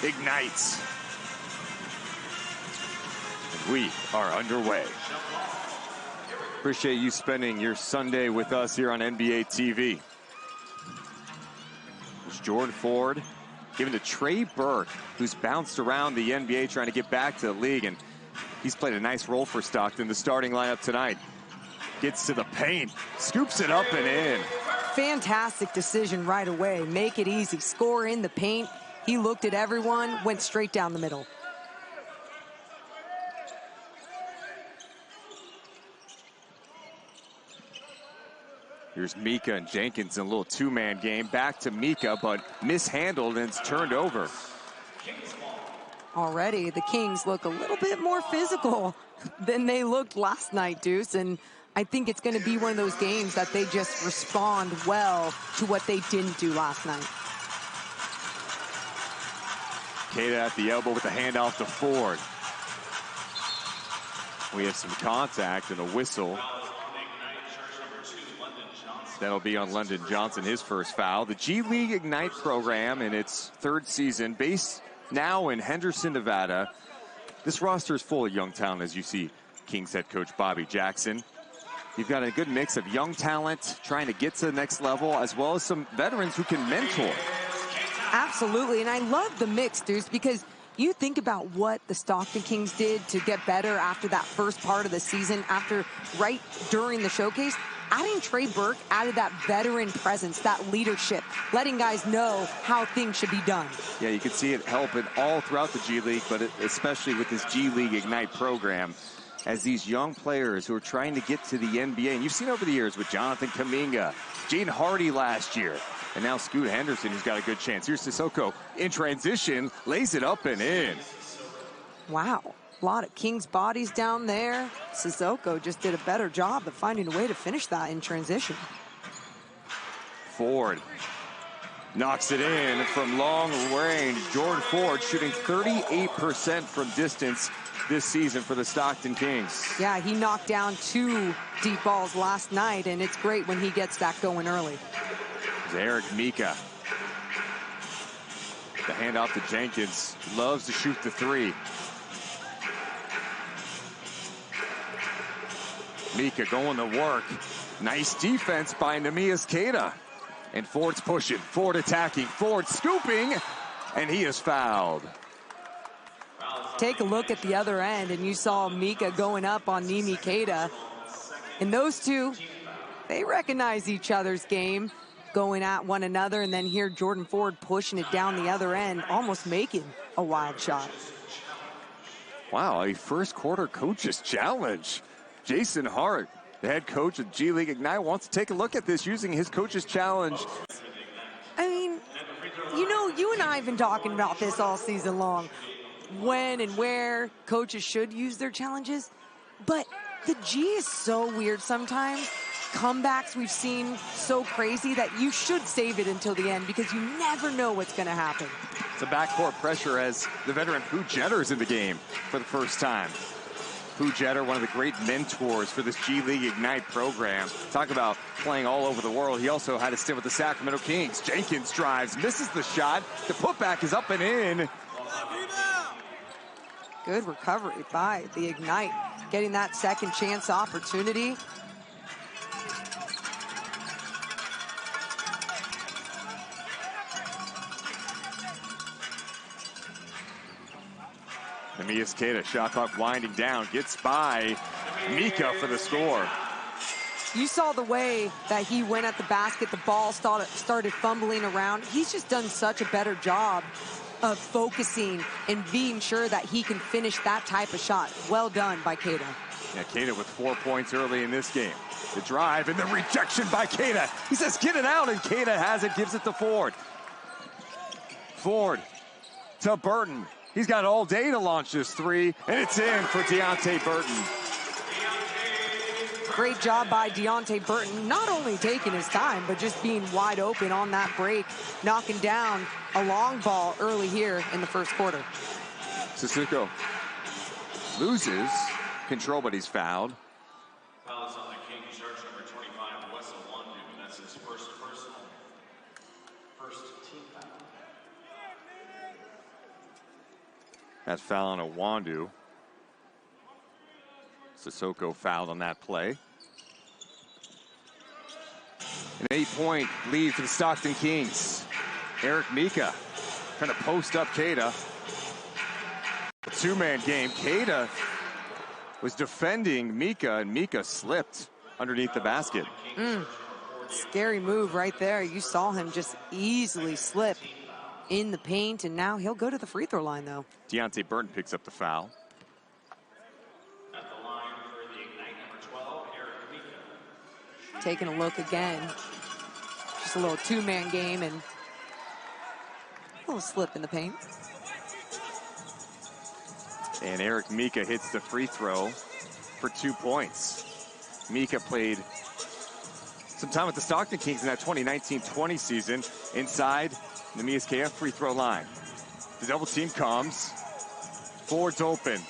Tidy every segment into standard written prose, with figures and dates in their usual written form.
ignites. And we are underway. Appreciate you spending your Sunday with us here on NBA TV. There's Jordan Ford given to Trey Burke, who's bounced around the NBA trying to get back to the league, and he's played a nice role for Stockton. The starting lineup tonight gets to the paint, scoops it up and in. Fantastic decision right away. Make it easy. Score in the paint. He looked at everyone, went straight down the middle. Here's Mika and Jenkins in a little two-man game. Back to Mika, but mishandled and it's turned over. Already, the Kings look a little bit more physical than they looked last night, Deuce. And I think it's going to be one of those games that they just respond well to what they didn't do last night. Kata at the elbow with the handoff to Ford. We have some contact and a whistle. That'll be on London Johnson, his first foul. The G League Ignite program in its third season, based now in Henderson, Nevada. This roster is full of young talent, as you see Kings head coach Bobby Jackson. You've got a good mix of young talent trying to get to the next level, as well as some veterans who can mentor. Absolutely, and I love the mix, Deuce, because you think about what the Stockton Kings did to get better after that first part of the season, right during the showcase. Adding Trey Burke added that veteran presence, that leadership, letting guys know how things should be done. Yeah, you can see it helping all throughout the G League, but especially with this G League Ignite program, as these young players who are trying to get to the NBA. And you've seen over the years with Jonathan Kuminga, Jaden Hardy last year, and now Scoot Henderson, who's got a good chance. Here's Sissoko in transition, lays it up and in. Wow. A lot of Kings bodies down there. Sissoko just did a better job of finding a way to finish that in transition. Ford knocks it in from long range. Jordan Ford shooting 38% from distance this season for the Stockton Kings. Yeah, he knocked down 2 deep balls last night, and it's great when he gets that going early. There's Eric Mika. The handoff to Jenkins. Loves to shoot the three. Mika going to work. Nice defense by Neemias Queta. And Ford's pushing. Ford attacking. Ford scooping. And he is fouled. Take a look at the other end, and you saw Mika going up on Neemias Queta. And those two, they recognize each other's game, going at one another. And then here Jordan Ford pushing it down the other end, almost making a wild shot. Wow, a first quarter coach's challenge. Jason Hart, the head coach of G League Ignite, wants to take a look at this using his coach's challenge. I mean, you know, you and I have been talking about this all season long. When and where coaches should use their challenges. But the G is so weird sometimes. Comebacks we've seen so crazy that you should save it until the end because you never know what's going to happen. It's a backcourt pressure as the veteran Pooh Jetter's in the game for the first time. Pooh Jetter, one of the great mentors for this G League Ignite program. Talk about playing all over the world. He also had a stint with the Sacramento Kings. Jenkins drives, misses the shot. The putback is up and in. Good recovery by the Ignite, getting that second chance opportunity. Neemias Queta, shot clock winding down, gets by Mika for the score. You saw the way that he went at the basket, the ball started fumbling around. He's just done such a better job of focusing and being sure that he can finish that type of shot. Well done by Queta. Yeah, Queta with 4 points early in this game. The drive and the rejection by Queta. He says, get it out, and Queta has it, gives it to Ford. Ford to Burton. He's got all day to launch this three, and it's in for Deonte Burton. Great job by Deonte Burton, not only taking his time, but just being wide open on that break, knocking down a long ball early here in the first quarter. Sissoko loses control, but he's fouled. Foul is on the Kings, charge number 25, Wessel London. That's his first personal, first team foul. That foul on Awandu. Sissoko fouled on that play. An 8-point lead for the Stockton Kings. Eric Mika trying to post up Keita. A two-man game. Keita was defending Mika, and Mika slipped underneath the basket. Scary move right there. You saw him just easily slip in the paint, and now he'll go to the free throw line, though. Deontay Burton picks up the foul. At the line for the Ignite, number 12, Eric Mika. Taking a look again. Just a little two-man game and a little slip in the paint. And Eric Mika hits the free throw for 2 points. Mika played some time with the Stockton Kings in that 2019-20 season inside the MSKF free throw line. The double team comes. Ford's open.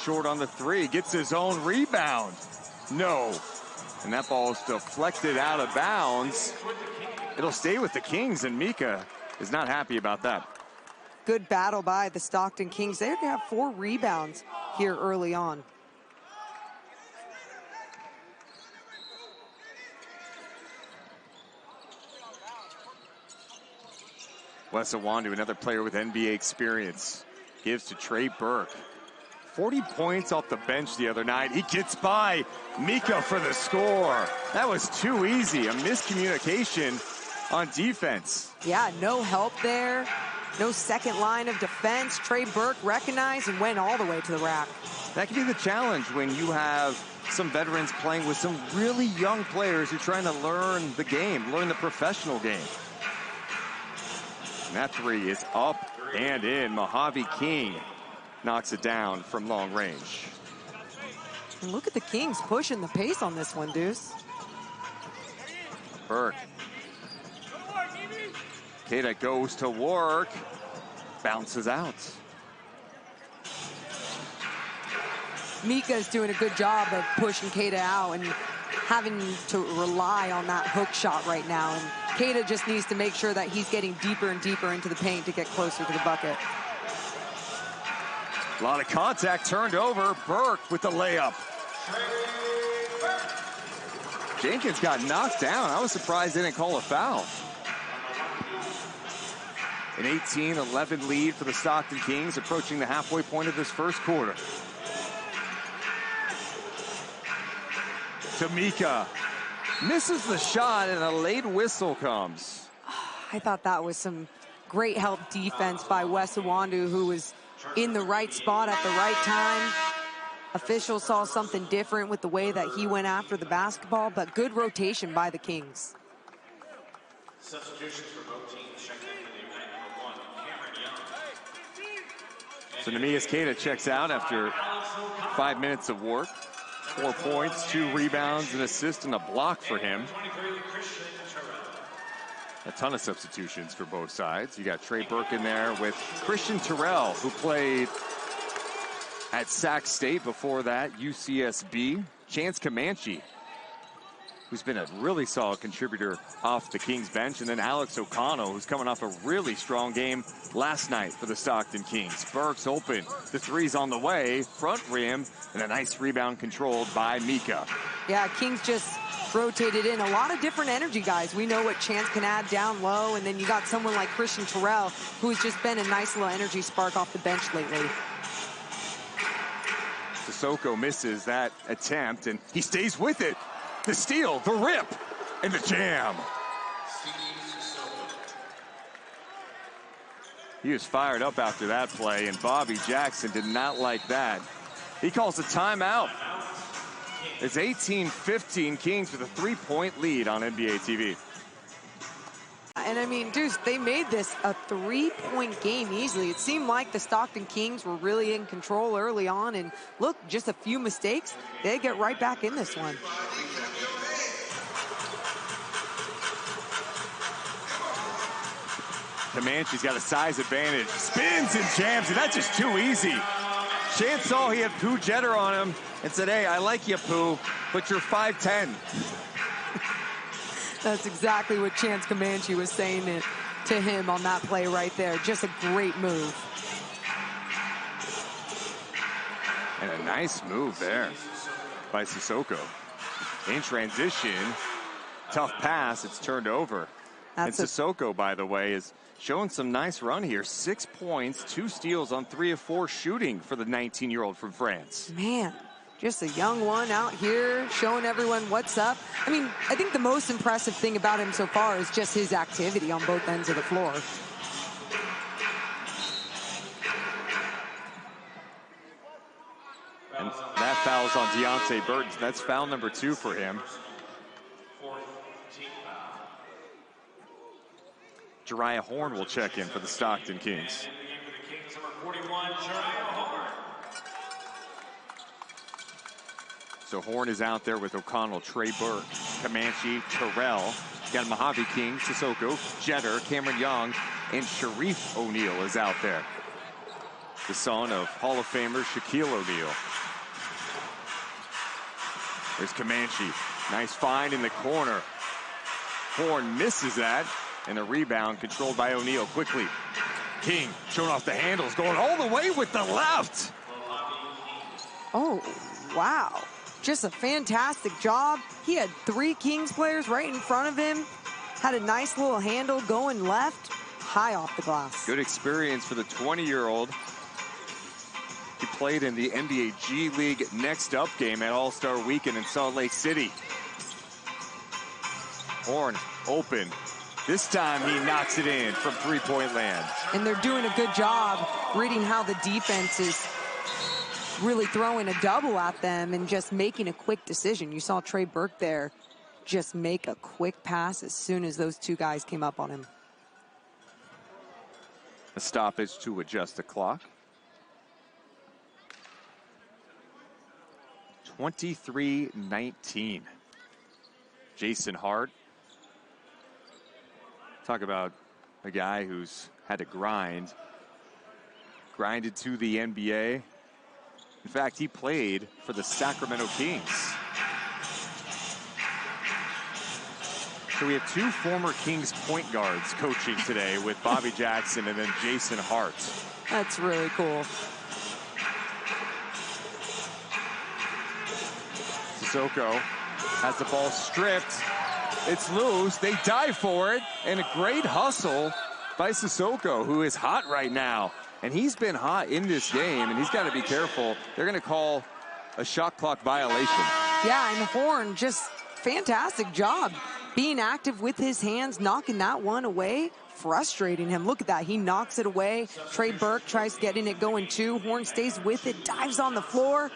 Short on the three. Gets his own rebound. No. And that ball is deflected out of bounds. It'll stay with the Kings, and Mika is not happy about that. Good battle by the Stockton Kings. They have 4 rebounds here early on. Wes Awandu, another player with NBA experience, gives to Trey Burke. 40 points off the bench the other night. He gets by Mika for the score. That was too easy. A miscommunication on defense. Yeah, no help there. No second line of defense. Trey Burke recognized and went all the way to the rack. That can be the challenge when you have some veterans playing with some really young players who are trying to learn the game, learn the professional game. And that three is up and in. Mojave King knocks it down from long range. And look at the Kings pushing the pace on this one, Deuce. Burke. Keita goes to work. Bounces out. Mika's doing a good job of pushing Keita out and having to rely on that hook shot right now. And Keita just needs to make sure that he's getting deeper and deeper into the paint to get closer to the bucket. A lot of contact turned over. Burke with the layup. Jenkins got knocked down. I was surprised they didn't call a foul. An 18-11 lead for the Stockton Kings, approaching the halfway point of this first quarter. Tamika misses the shot, and a late whistle comes. I thought that was some great help defense by Wes Awandu, who was in the right spot at the right time. Officials saw something different with the way that he went after the basketball, but good rotation by the Kings. Substitutions for both teams. Checked in for the Ignite, number 1, Cameron Young. So Neemias Keita checks out after 5 minutes of work. 4 points, 2 rebounds, an assist, and a block for him. A ton of substitutions for both sides. You got Trey Burke in there with Christian Terrell, who played at Sac State before that, UCSB. Chance Comanche, who's been a really solid contributor off the Kings bench. And then Alex O'Connell, who's coming off a really strong game last night for the Stockton Kings. Burke's open. The three's on the way. Front rim. And a nice rebound controlled by Mika. Yeah, Kings just rotated in a lot of different energy guys. We know what Chance can add down low. And then you got someone like Christian Terrell, who's just been a nice little energy spark off the bench lately. Sissoko misses that attempt, and he stays with it. The steal, the rip, and the jam. He was fired up after that play, and Bobby Jackson did not like that. He calls a timeout. It's 18-15 Kings with a 3-point lead on NBA TV. And I mean, Deuce, they made this a 3-point game easily. It seemed like the Stockton Kings were really in control early on. And look, just a few mistakes, they get right back in this one. Comanche's got a size advantage. Spins and jams, and that's just too easy. Chance saw he had Pooh Jeter on him and said, hey, I like you, Pooh, but you're 5'10". That's exactly what Chance Comanche was saying to him on that play right there. Just a great move. And a nice move there by Sissoko. In transition, tough pass, it's turned over. And Sissoko, by the way, is showing some nice run here. 6 points, 2 steals on 3 of 4 shooting for the 19-year-old from France. Man, just a young one out here showing everyone what's up. I mean, I think the most impressive thing about him so far is just his activity on both ends of the floor. And that foul's on Deontay Burton. That's foul number 2 for him. Jeriah Horne will check in for the Stockton Kings. So Horne is out there with O'Connell, Trey Burke, Comanche, Terrell. Got Mojave King, Sissoko, Jeter, Cameron Young, and Sharif O'Neal is out there. The son of Hall of Famer Shaquille O'Neal. There's Comanche. Nice find in the corner. Horne misses that. And a rebound controlled by O'Neal quickly. King showing off the handles, going all the way with the left. Oh, wow. Just a fantastic job. He had 3 Kings players right in front of him. Had a nice little handle going left, high off the glass. Good experience for the 20-year-old. He played in the NBA G League Next Up game at All-Star Weekend in Salt Lake City. Horne open. This time he knocks it in from three-point land. And they're doing a good job reading how the defense is really throwing a double at them and just making a quick decision. You saw Trey Burke there just make a quick pass as soon as those 2 guys came up on him. A stoppage to adjust the clock. 23-19. Jason Hart. Talk about a guy who's had to grinded to the NBA. In fact, he played for the Sacramento Kings. So we have 2 former Kings point guards coaching today with Bobby Jackson and then Jason Hart. That's really cool. Sissoko has the ball stripped. It's loose. They dive for it. And a great hustle by Sissoko, who is hot right now. And he's been hot in this game, and he's got to be careful. They're going to call a shot clock violation. Yeah, and Horne, just fantastic job being active with his hands, knocking that one away, frustrating him. Look at that. He knocks it away. Trey Burke tries getting it going too. Horne stays with it, dives on the floor.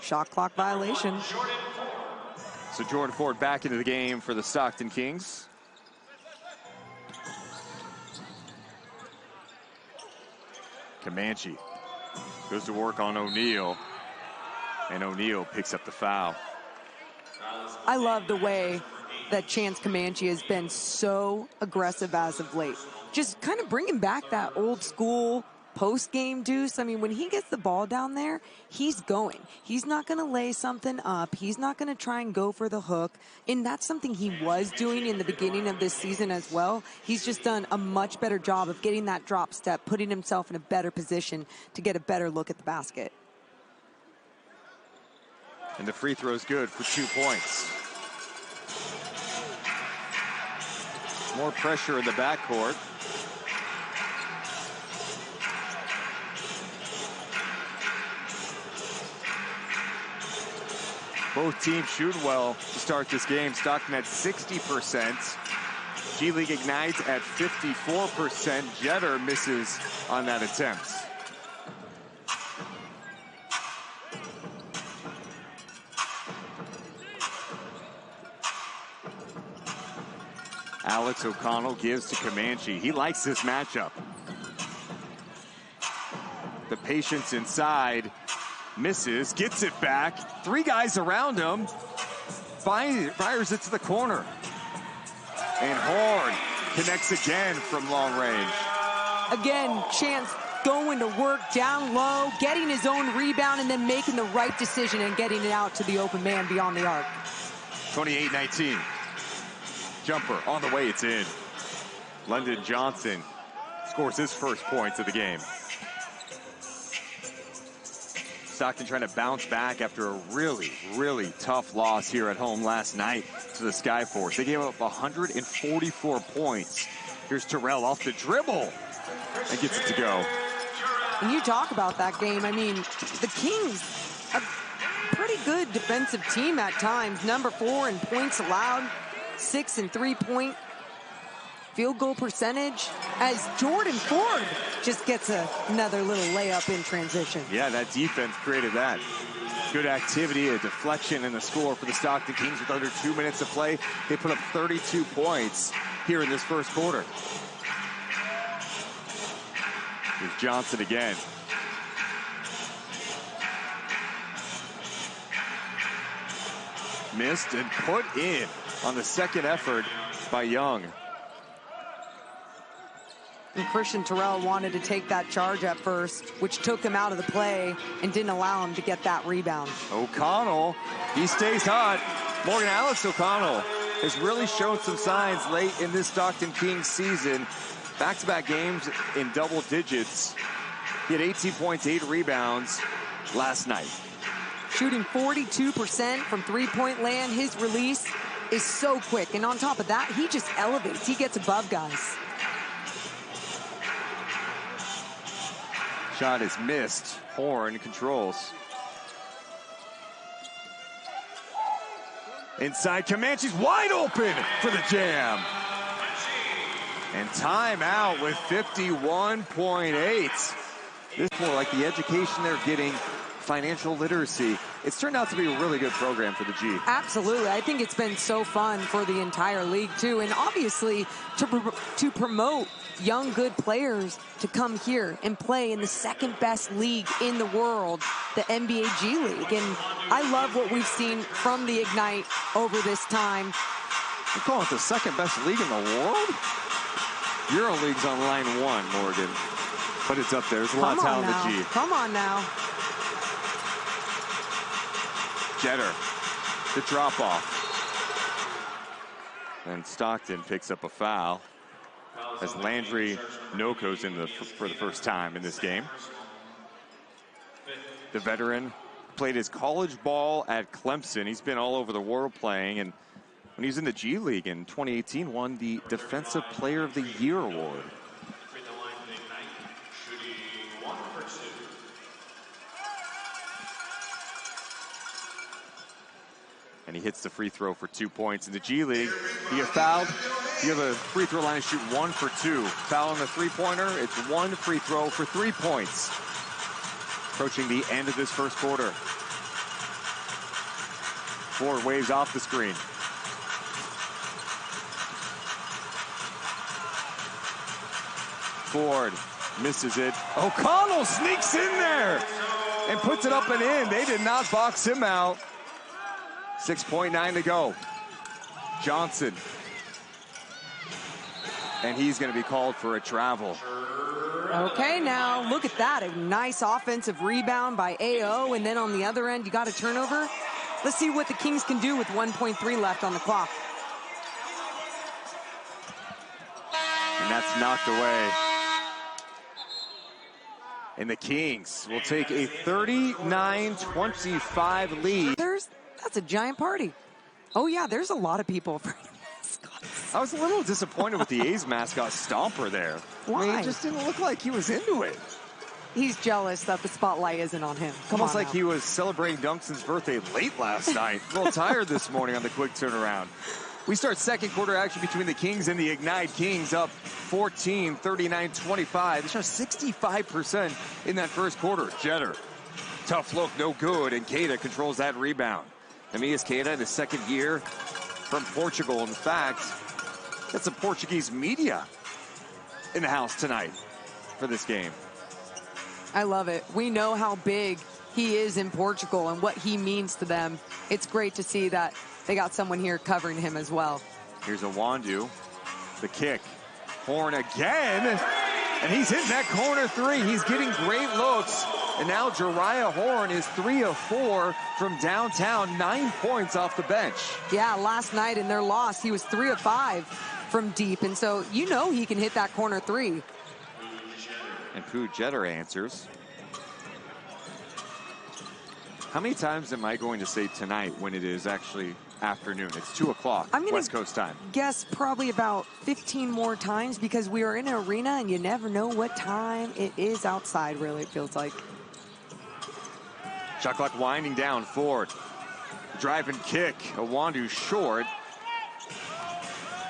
Shot clock violation. So Jordan Ford back into the game for the Stockton Kings. Comanche goes to work on O'Neal, and O'Neal picks up the foul. I love the way that Chance Comanche has been so aggressive as of late. Just kind of bringing back that old school post-game deuce. I mean, when he gets the ball down there, he's going. He's not going to lay something up. He's not going to try and go for the hook. And that's something he was doing in the beginning of this season as well. He's just done a much better job of getting that drop step, putting himself in a better position to get a better look at the basket. And the free throw's good for 2 points. More pressure in the backcourt. Both teams shoot well to start this game. Stockton at 60%. G League Ignite at 54%. Jeter misses on that attempt. Alex O'Connell gives to Comanche. He likes this matchup. The patience inside. Misses, gets it back. 3 guys around him. Fires it to the corner. And Horne connects again from long range. Again, Chance going to work down low, getting his own rebound, and then making the right decision and getting it out to the open man beyond the arc. 28-19. Jumper on the way, it's in. London Johnson scores his first points of the game. Stockton trying to bounce back after a really, really tough loss here at home last night to the Skyforce. They gave up 144 points. Here's Terrell off the dribble and gets it to go. When you talk about that game, I mean, the Kings, a pretty good defensive team at times. Number 4 in points allowed, 6 in three-point field goal percentage, as Jordan Ford just gets another little layup in transition. Yeah, that defense created that. Good activity, a deflection, and the score for the Stockton Kings with under 2 minutes to play. They put up 32 points here in this first quarter. Here's Johnson again. Missed and put in on the second effort by Young. And Christian Terrell wanted to take that charge at first, which took him out of the play and didn't allow him to get that rebound. O'Connell, he stays hot. Morgan Alex O'Connell has really shown some signs late in this Stockton Kings season. Back-to-back games in double digits. He had 18 points, 8 rebounds last night. Shooting 42% from three-point land. His release is so quick. And on top of that, he just elevates. He gets above guys. Shot is missed. Horne controls. Inside, Comanche's wide open for the jam. And timeout with 51.8. This is more like the education they're getting, financial literacy. It's turned out to be a really good program for the G. Absolutely. I think it's been so fun for the entire league, too. And obviously, to promote young, good players to come here and play in the second best league in the world, the NBA G League. And I love what we've seen from the Ignite over this time. You call it the second best league in the world? EuroLeague's on line 1, Morgan. But it's up there. There's a lot of talent in the G. Come on now. Jeter, the drop off. And Stockton picks up a foul as Landry Noko's in for the first time in this game. The veteran played his college ball at Clemson. He's been all over the world playing, and when he was in the G League in 2018, won the Defensive Player of the Year award. And he hits the free throw for 2 points. In the G League, you get fouled, you have a free throw line to shoot 1 for 2. Foul on the three-pointer, it's 1 free throw for 3 points. Approaching the end of this first quarter. Ford waves off the screen. Ford misses it. O'Connell sneaks in there and puts it up and in. They did not box him out. 6.9 to go. Johnson. And he's going to be called for a travel. Okay, now look at that. A nice offensive rebound by AO. And then on the other end, you got a turnover. Let's see what the Kings can do with 1.3 left on the clock. And that's knocked away. And the Kings will take a 39-25 lead. That's a giant party. Oh, yeah, there's a lot of people afraid of mascots. I was a little disappointed with the A's mascot Stomper there. Why? I mean, he just didn't look like he was into it. He's jealous that the spotlight isn't on him. Almost like he was celebrating Dunkson's birthday late last night. A little tired this morning on the quick turnaround. We start second quarter action between the Kings and the Ignite. Kings up 14, 39-25. They shot 65% in that first quarter. Jeter, tough look, no good, and Keita controls that rebound. Amias Keita in his second year from Portugal. In fact, that's some Portuguese media in the house tonight for this game. I love it. We know how big he is in Portugal and what he means to them. It's great to see that they got someone here covering him as well. Here's Awandu, the kick. Horne again, and he's hitting that corner three. He's getting great looks. And now Jeriah Horne is 3 of 4 from downtown, 9 points off the bench. Yeah, last night in their loss, he was 3 of 5 from deep. And so you know he can hit that corner three. And Pooh Jeter answers. How many times am I going to say tonight when it is actually afternoon? It's 2 o'clock West Coast time. Guess probably about 15 more times because we are in an arena and you never know what time it is outside, really, it feels like. Shot clock winding down. Ford. Drive and kick. Awandu short.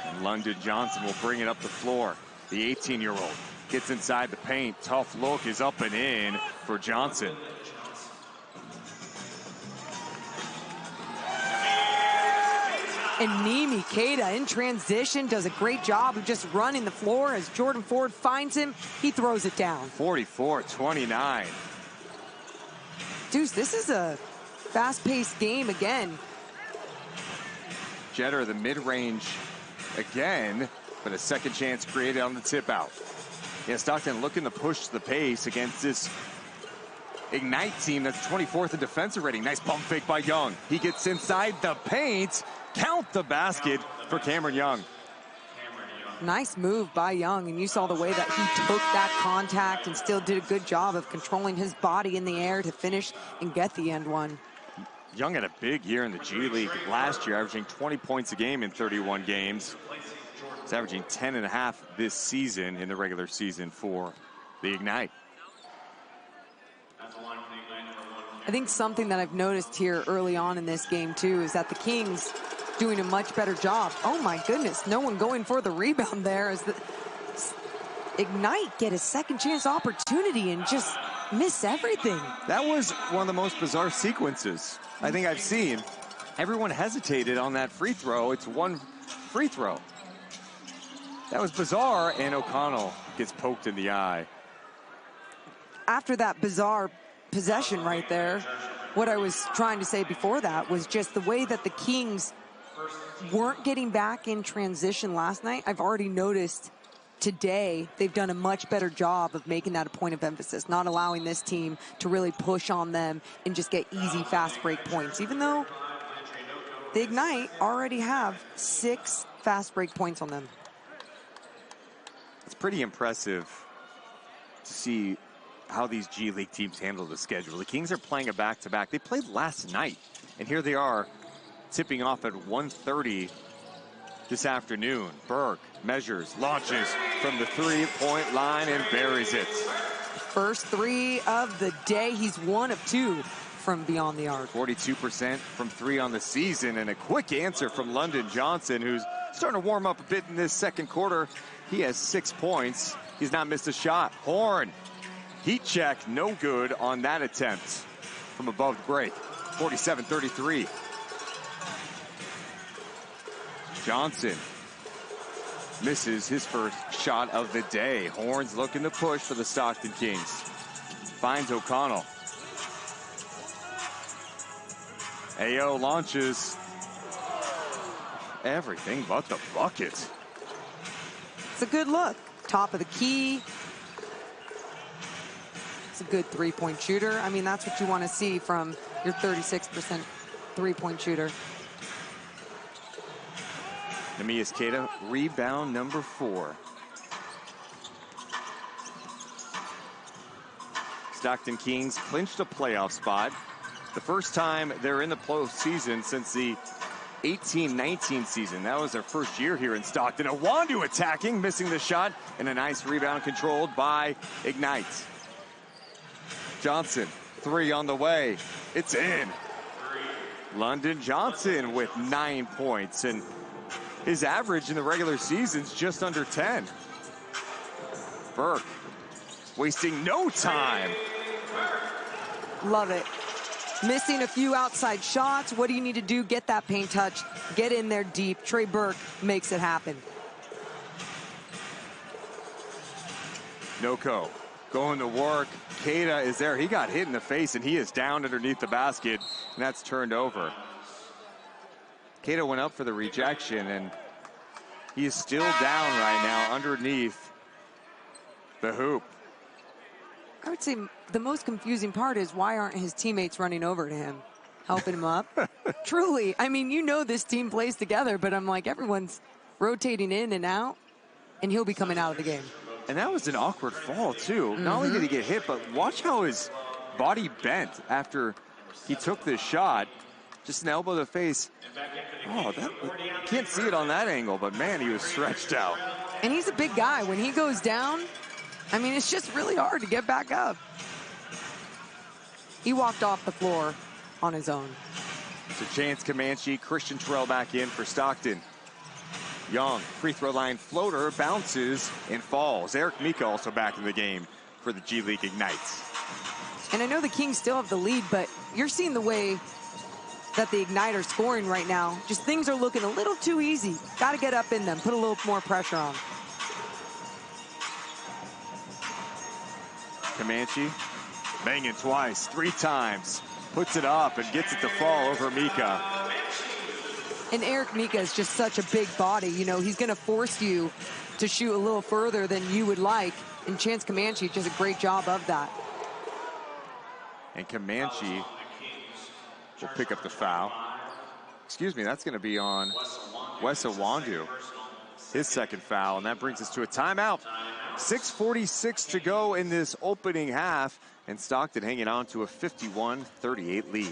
And London Johnson will bring it up the floor. The 18-year-old gets inside the paint. Tough look is up and in for Johnson. And Nimi Keita in transition does a great job of just running the floor as Jordan Ford finds him. He throws it down. 44-29. Deuce, this is a fast-paced game again. Jeter, the mid-range again, but a second chance created on the tip out. Yeah, Stockton looking to push the pace against this Ignite team that's 24th in defensive rating. Nice pump fake by Young. He gets inside the paint. Count the basket for Cameron Young. Nice move by Young, and you saw the way that he took that contact and still did a good job of controlling his body in the air to finish and get the end one. Young had a big year in the G League last year, averaging 20 points a game in 31 games. He's averaging 10.5 this season in the regular season for the Ignite. I think something that I've noticed here early on in this game, too, is that the Kings doing a much better job. Oh, my goodness. No one going for the rebound there as the Ignite get a second chance opportunity and just miss everything. That was one of the most bizarre sequences I think I've seen. Everyone hesitated on that free throw. It's one free throw. That was bizarre, and O'Connell gets poked in the eye. After that bizarre possession right there, what I was trying to say before that was just the way that the Kings weren't getting back in transition last night. I've already noticed today they've done a much better job of making that a point of emphasis, not allowing this team to really push on them and just get easy fast break points, even though the Ignite already have 6 fast break points on them. It's pretty impressive to see how these G League teams handle the schedule. The Kings are playing a back-to-back. They played last night, and here they are tipping off at 1:30 this afternoon. Burke measures, launches from the three-point line and buries it. First 3 of the day. He's 1 of 2 from beyond the arc. 42% from 3 on the season, and a quick answer from London Johnson, who's starting to warm up a bit in this second quarter. He has 6 points. He's not missed a shot. Horne, heat check, no good on that attempt from above the break. 47-33. Johnson misses his first shot of the day. Horne's looking to push for the Stockton Kings. Finds O'Connell. AO launches. Everything but the bucket. It's a good look. Top of the key. It's a good three-point shooter. I mean, that's what you want to see from your 36% three-point shooter. Nemias Keita, rebound number 4. Stockton Kings clinched a playoff spot. The first time they're in the postseason since the 18-19 season. That was their first year here in Stockton. Awandu attacking, missing the shot, and a nice rebound controlled by Ignite. Johnson, 3 on the way. It's in. London Johnson with 9 points, and his average in the regular season's just under 10. Burke wasting no time. Love it. Missing a few outside shots. What do you need to do? Get that paint touch. Get in there deep. Trey Burke makes it happen. Noko going to work. Keita is there. He got hit in the face, and he is down underneath the basket, and that's turned over. Keita went up for the rejection, and he is still down right now underneath the hoop. I would say the most confusing part is why aren't his teammates running over to him, helping him up? Truly, I mean, you know this team plays together, but I'm like, everyone's rotating in and out, and he'll be coming out of the game. And that was an awkward fall, too. Not only did he get hit, but watch how his body bent after he took this shot, just an elbow to the face. Oh, can't see it on that angle, but man, he was stretched out. And he's a big guy. When he goes down, I mean, it's just really hard to get back up. He walked off the floor on his own. So Chance Comanche, Christian Terrell back in for Stockton. Young, free throw line floater, bounces and falls. Eric Mika also back in the game for the G League Ignites. And I know the Kings still have the lead, but you're seeing the way that the Ignite are scoring right now. Just things are looking a little too easy. Got to get up in them, put a little more pressure on. Comanche banging twice, 3 times, puts it up and gets it to fall over Mika. And Eric Mika is just such a big body. You know, he's going to force you to shoot a little further than you would like. And Chance Comanche does a great job of that. And Comanche will pick up the foul. Excuse me, that's going to be on Wes Iwundu, his second foul, and that brings us to a timeout. 6:46 to go in this opening half, and Stockton hanging on to a 51-38 lead.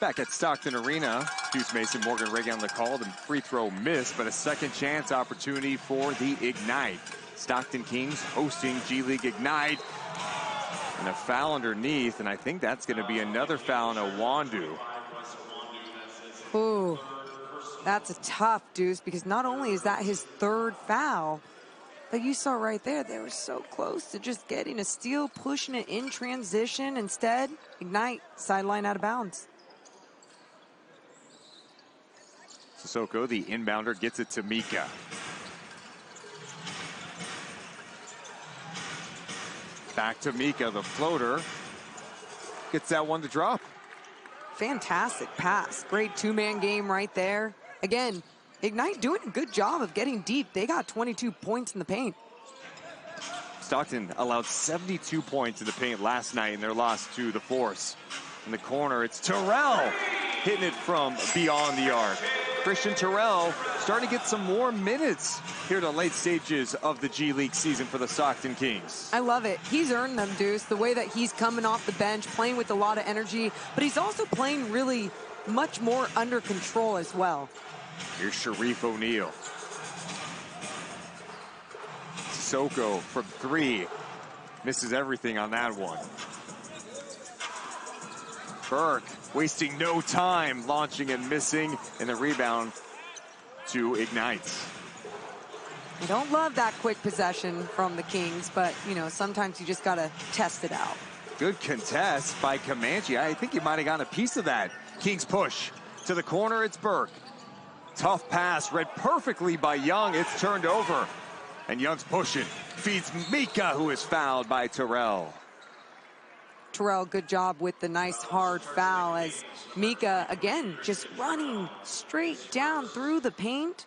Back at Stockton Arena, Deuce Mason, Morgan Reagan on the call. The free throw missed, but a second chance opportunity for the Ignite. Stockton Kings hosting G League Ignite. And a foul underneath, and I think that's going to be another foul on Iwundu. Ooh, that's a tough, Deuce, because not only is that his 3rd foul, but you saw right there, they were so close to just getting a steal, pushing it in transition. Instead, Ignite, sideline out of bounds. Sissoko, the inbounder, gets it to Mika. Back to Mika, the floater. Gets that one to drop. Fantastic pass. Great 2-man game right there. Again, Ignite doing a good job of getting deep. They got 22 points in the paint. Stockton allowed 72 points in the paint last night in their loss to the Force. In the corner, it's Terrell hitting it from beyond the arc. Christian Terrell starting to get some more minutes here in the late stages of the G League season for the Stockton Kings. I love it. He's earned them, Deuce, the way that he's coming off the bench, playing with a lot of energy, but he's also playing really much more under control as well. Here's Sharif O'Neal. Sissoko from 3. Misses everything on that one. Burke wasting no time, launching and missing, and the rebound to Ignite. I don't love that quick possession from the Kings, but, you know, sometimes you just got to test it out. Good contest by Comanche. I think he might have gotten a piece of that. Kings push to the corner. It's Burke. Tough pass read perfectly by Young. It's turned over. And Young's pushing. Feeds Mika, who is fouled by Terrell. Terrell, good job with the nice hard foul as Mika, again, just running straight down through the paint.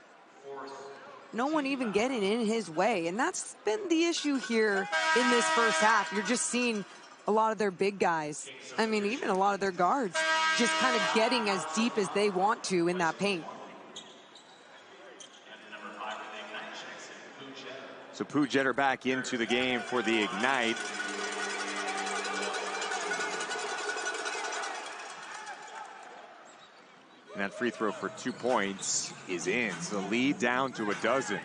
No one even getting in his way. And that's been the issue here in this first half. You're just seeing a lot of their big guys, I mean, even a lot of their guards, just kind of getting as deep as they want to in that paint. So Pooh Jeter back into the game for the Ignite. And that free throw for 2 points is in. So the lead down to a dozen.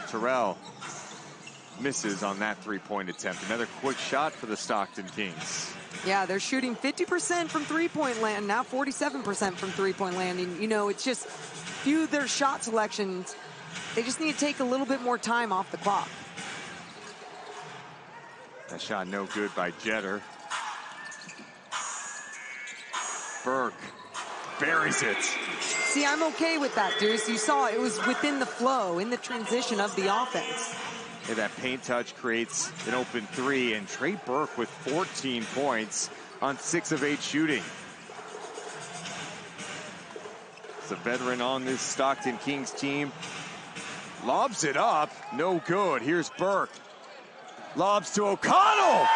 Terrell misses on that 3-point attempt. Another quick shot for the Stockton Kings. Yeah, they're shooting 50% from three-point land, now 47% from three-point landing. You know, it's just few of their shot selections. They just need to take a little bit more time off the clock. That shot no good by Jeter. Burke buries it. See, I'm okay with that, Deuce. You saw it was within the flow, in the transition of the offense. Yeah, that paint touch creates an open 3, and Trey Burke with 14 points on 6 of 8 shooting. It's a veteran on this Stockton Kings team. Lobs it up, no good. Here's Burke. Lobs to O'Connell.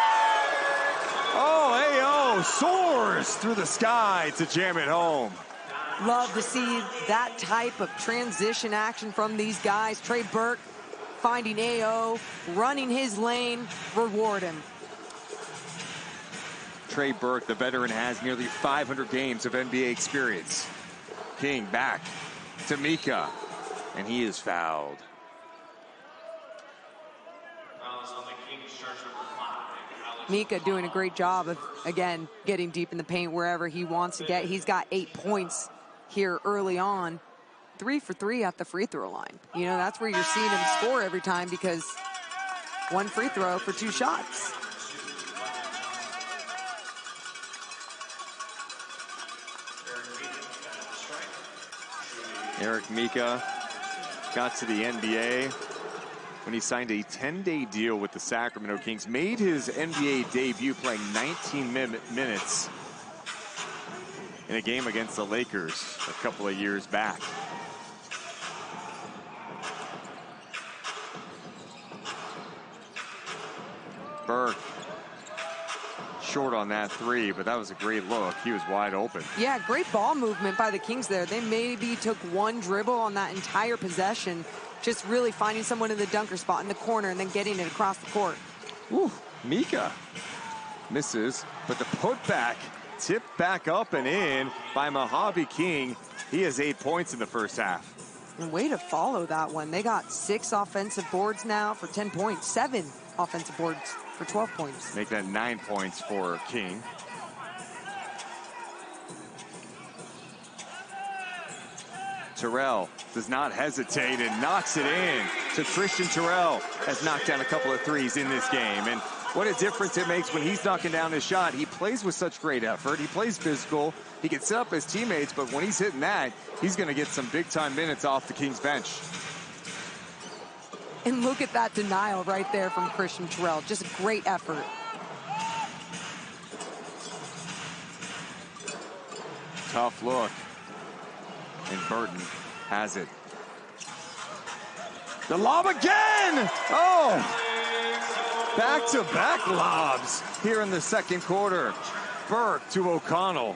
Oh, AO soars through the sky to jam it home. Love to see that type of transition action from these guys. Trey Burke finding AO, running his lane, reward him. Trey Burke, the veteran, has nearly 500 games of NBA experience. King back to Mika, and he is fouled. Mika doing a great job of, again, getting deep in the paint wherever he wants to get. He's got 8 points here early on. 3 for 3 at the free throw line. You know, that's where you're seeing him score every time, because 1 free throw for 2 shots. Eric Mika got to the NBA when he signed a 10-day deal with the Sacramento Kings. Made his NBA debut playing 19 minutes in a game against the Lakers a couple of years back. Burke short on that 3, but that was a great look. He was wide open. Yeah, great ball movement by the Kings there. They maybe took 1 dribble on that entire possession, just really finding someone in the dunker spot in the corner and then getting it across the court. Ooh, Mika misses, but the putback tipped back up and in by Mojave King. He has 8 points in the first half. And way to follow that one. They got 6 offensive boards now for 10 points, 7 offensive boards for 12 points. Make that 9 points for King. Terrell does not hesitate and knocks it in. So Christian Terrell has knocked down a couple of threes in this game. And what a difference it makes when he's knocking down his shot. He plays with such great effort. He plays physical. He can set up his teammates, but when he's hitting that, he's going to get some big-time minutes off the Kings bench. And look at that denial right there from Christian Terrell. Just a great effort. Tough look. And Burton has it. The lob again! Oh! Back-to-back lobs here in the second quarter. Burke to O'Connell.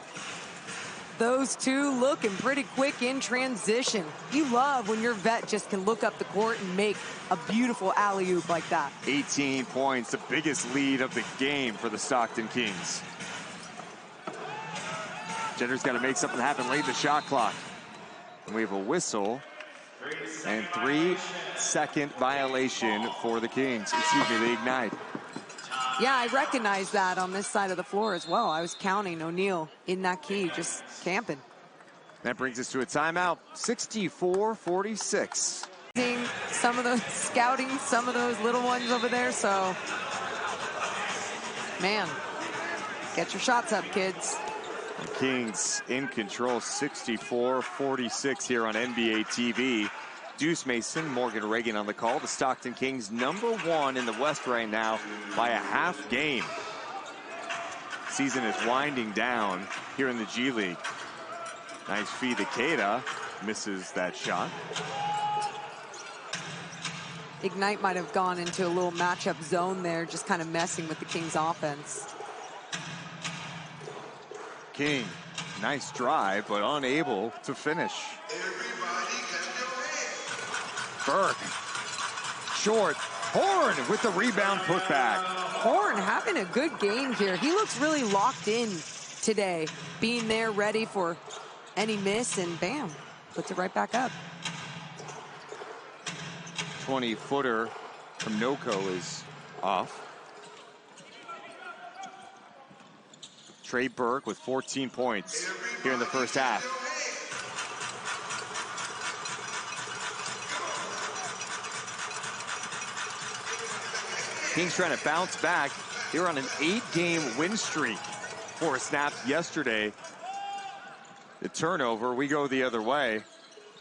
Those two looking pretty quick in transition. You love when your vet just can look up the court and make a beautiful alley-oop like that. 18 points, the biggest lead of the game for the Stockton Kings. Jenner's got to make something happen late in the shot clock. And we have a whistle and 3-second violation for the Kings. Excuse me, the Ignite. Yeah, I recognize that on this side of the floor as well. I was counting O'Neal in that key, just camping. That brings us to a timeout, 64-46. Seeing some of those, scouting some of those little ones over there, so, man, get your shots up, kids. The Kings in control, 64-46 here on NBA TV. Deuce Mason, Morgan Reagan on the call. The Stockton Kings #1 in the West right now by a half game. Season is winding down here in the G League. Nice feed to Keita. Misses that shot. Ignite might have gone into a little matchup zone there, just kind of messing with the Kings offense. King, nice drive, but unable to finish. Burke, short. Horne with the rebound putback. Horne having a good game here. He looks really locked in today, being there ready for any miss, and bam, puts it right back up. 20-footer from Noko is off. Trey Burke with 14 points here in the first half. Kings trying to bounce back. They're on an 8-game win streak. 4 snaps yesterday. The turnover, we go the other way.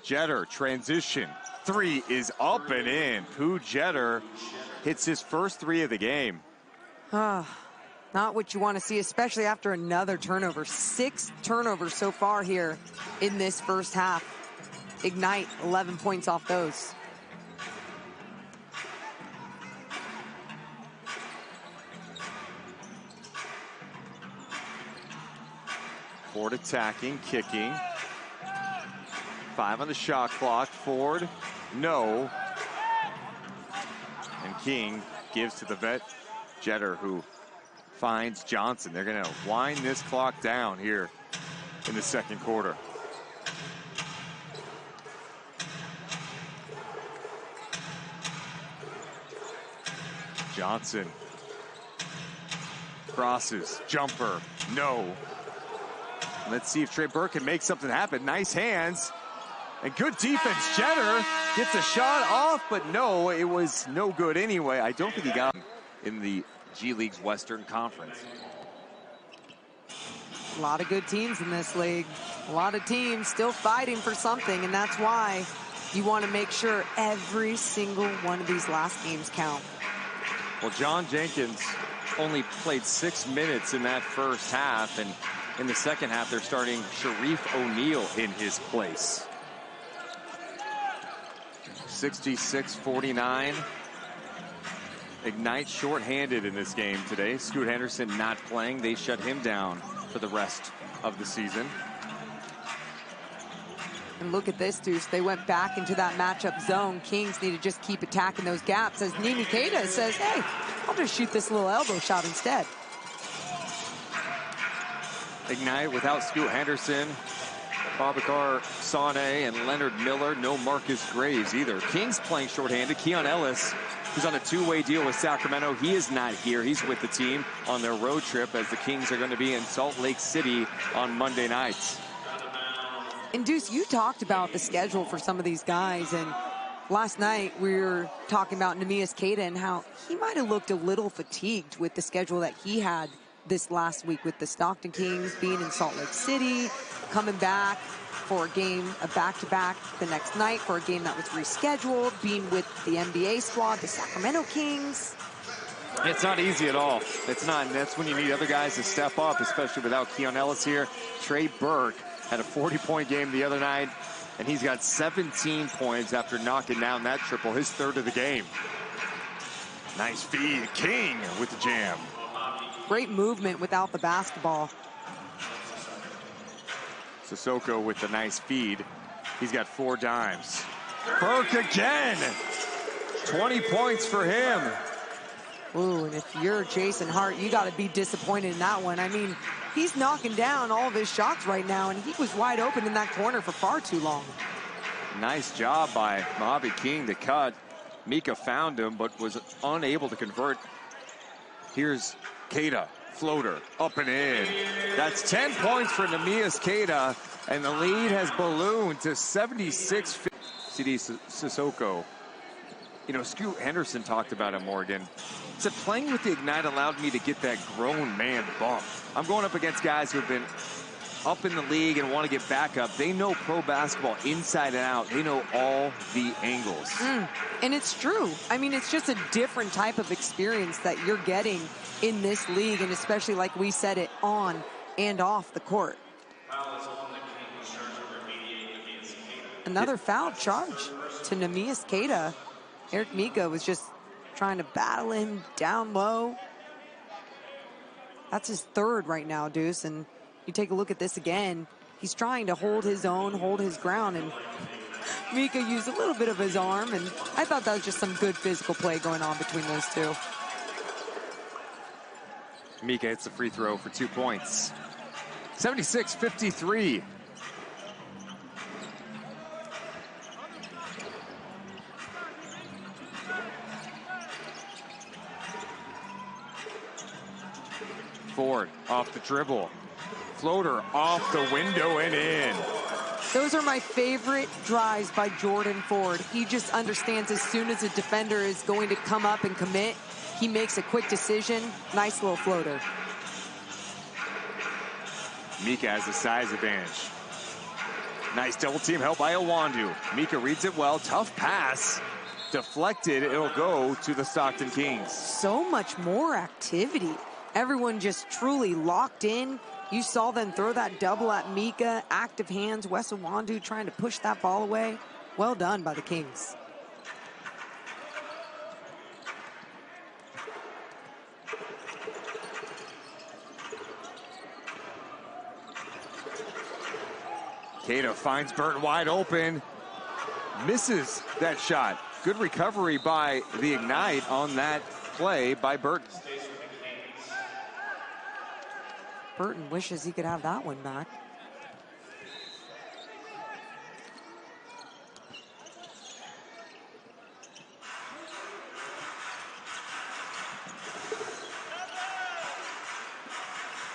Jeter, transition. 3 is up and in. Pooh Jeter hits his first 3 of the game. Not what you want to see, especially after another turnover. 6 turnovers so far here in this first half. Ignite, 11 points off those. Ford attacking, kicking. 5 on the shot clock. Ford, no. And King gives to the vet, Jeter, who finds Johnson. They're going to wind this clock down here in the second quarter. Johnson crosses, jumper, no. Let's see if Trey Burke can make something happen. Nice hands and good defense. Jeter gets a shot off, but no, it was no good anyway. I don't think he got in the G League's Western Conference. A lot of good teams in this league. A lot of teams still fighting for something, and that's why you want to make sure every single one of these last games count. Well, John Jenkins only played 6 minutes in that first half, and in the second half, they're starting Sharif O'Neal in his place. 66-49. Ignite shorthanded in this game today. Scoot Henderson not playing. They shut him down for the rest of the season. And look at this, Deuce. They went back into that matchup zone. Kings need to just keep attacking those gaps as Nimi Keita says, hey, I'll just shoot this little elbow shot instead. Ignite without Scoot Henderson, Babacar Sane, and Leonard Miller. No Marcus Graves either. Kings playing shorthanded. Keon Ellis, who's on a two-way deal with Sacramento, he is not here. He's with the team on their road trip as the Kings are going to be in Salt Lake City on Monday nights. And Deuce, you talked about the schedule for some of these guys, and last night we were talking about Neemias Queta and how he might have looked a little fatigued with the schedule that he had this last week with the Stockton Kings, being in Salt Lake City, coming back for a game, a back-to-back the next night for a game that was rescheduled, being with the NBA squad, the Sacramento Kings. It's not easy at all. It's not, and that's when you need other guys to step up, especially without Keon Ellis here. Trey Burke had a 40-point game the other night, and he's got 17 points after knocking down that triple, his third of the game. Nice feed. King with the jam. Great movement without the basketball. Sissoko with the nice feed. He's got 4 dimes. Burke again. 20 points for him. Ooh, and if you're Jason Hart, you got to be disappointed in that one. I mean, he's knocking down all of his shots right now, and he was wide open in that corner for far too long. Nice job by Mojave King to cut. Mika found him, but was unable to convert. Here's Keita, floater, up and in. That's 10 points for Neemias Queta, and the lead has ballooned to 76. CD Sissoko. You know, Scoot Henderson talked about it, Morgan. He said, playing with the Ignite allowed me to get that grown man bump. I'm going up against guys who have been up in the league and want to get back up. They know pro basketball inside and out. They know all the angles. And it's true. I mean, it's just a different type of experience that you're getting in this league, and especially, like we said, it on and off the court. Another foul charge to Neemias Queta. Eric Mika was just trying to battle him down low. That's his third right now, Deuce. And you take a look at this again. He's trying to hold his own, hold his ground. And Mika used a little bit of his arm. And I thought that was just some good physical play going on between those two. Mika hits the free throw for 2 points. 76-53. Ford off the dribble. Floater off the window and in. Those are my favorite drives by Jordan Ford. He just understands as soon as a defender is going to come up and commit, he makes a quick decision. Nice little floater. Mika has a size advantage. Nice double team help by Owandu. Mika reads it well. Tough pass. Deflected. It'll go to the Stockton Kings. So much more activity. Everyone just truly locked in. You saw them throw that double at Mika. Active hands. Wes Owandu trying to push that ball away. Well done by the Kings. Keita finds Burton wide open. Misses that shot. Good recovery by the Ignite on that play by Burton. Burton wishes he could have that one back.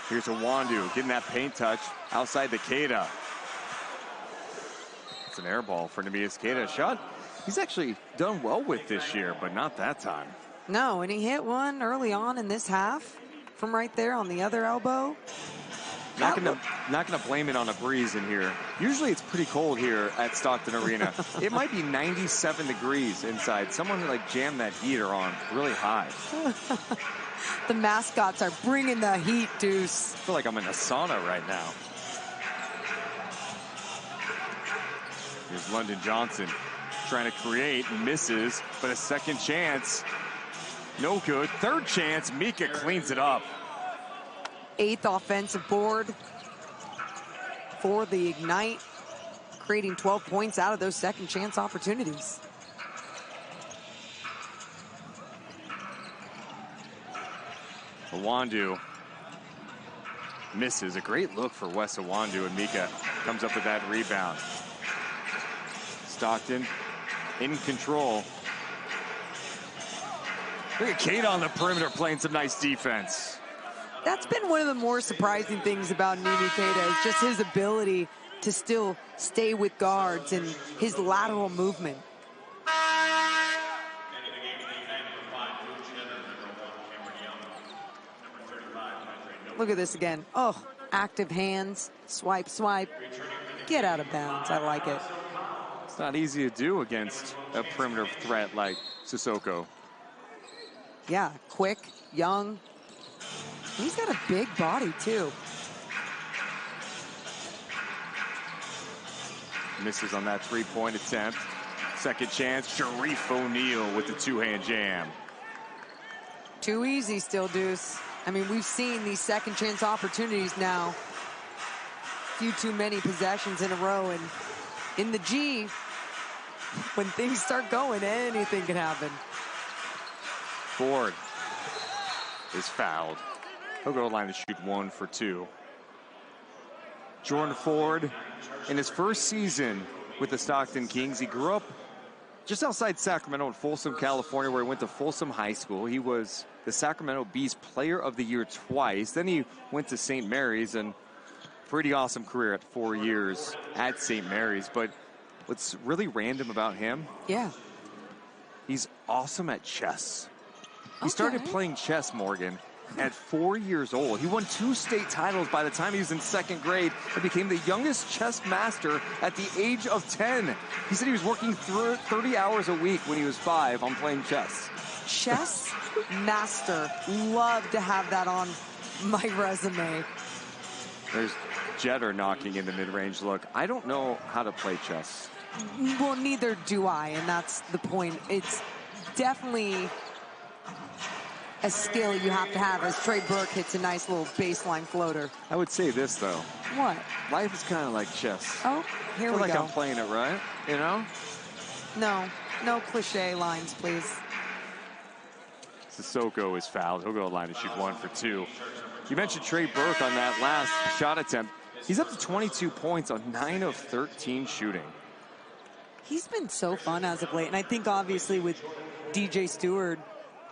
Here's a Wandu getting that paint touch outside the Keita. It's an air ball for Neemias Keita. Shot he's actually done well with this year, but not that time. No, and he hit one early on in this half from right there on the other elbow. Not gonna blame it on a breeze in here. Usually it's pretty cold here at Stockton Arena. It might be 97 degrees inside. Someone like jammed that heater on really high. The mascots are bringing the heat, Deuce. I feel like I'm in a sauna right now. Here's London Johnson trying to create, misses, but a second chance. No good. Third chance, Mika cleans it up. 8th offensive board for the Ignite, creating 12 points out of those second chance opportunities. Awandu misses. A great look for Wes Awandu, and Mika comes up with that rebound. Stockton in control. Look at Keita on the perimeter playing some nice defense. That's been one of the more surprising things about Neemias Keita is just his ability to still stay with guards and his lateral movement. Look at this again. Oh, active hands, swipe, swipe. Get out of bounds. I like it. It's not easy to do against a perimeter threat like Sissoko. Yeah, quick, young. He's got a big body, too. Misses on that three-point attempt. Second chance, Sharif O'Neal with the two-hand jam. Too easy still, Deuce. I mean, we've seen these second chance opportunities now. Few too many possessions in a row, and in the G, when things start going, anything can happen. Ford is fouled. He'll go to the line to shoot 1 for 2. Jordan Ford, in his first season with the Stockton Kings, he grew up just outside Sacramento in Folsom, California, where he went to Folsom High School. He was the Sacramento Bees Player of the Year twice. Then he went to St. Mary's, and pretty awesome career at 4 years at St. Mary's. But what's really random about him, Yeah. he's awesome at chess. He started playing chess, Morgan, at 4 years old. He won 2 state titles by the time he was in 2nd grade and became the youngest chess master at the age of 10. He said he was working through 30 hours a week when he was 5 on playing chess. Chess master. Love to have that on my resume. There's Jeter knocking in the mid-range look. I don't know how to play chess. Well, neither do I, and that's the point. It's definitely a skill you have to have as Trey Burke hits a nice little baseline floater. I would say this, though. What? Life is kind of like chess. Oh, here we I feel like go. I'm playing it right, you know? No cliche lines, please. Sissoko is fouled. He'll go to the line to shoot 1 for 2. You mentioned Trey Burke on that last shot attempt. He's up to 22 points on 9 of 13 shooting. He's been so fun as of late, and I think obviously with DJ Stewart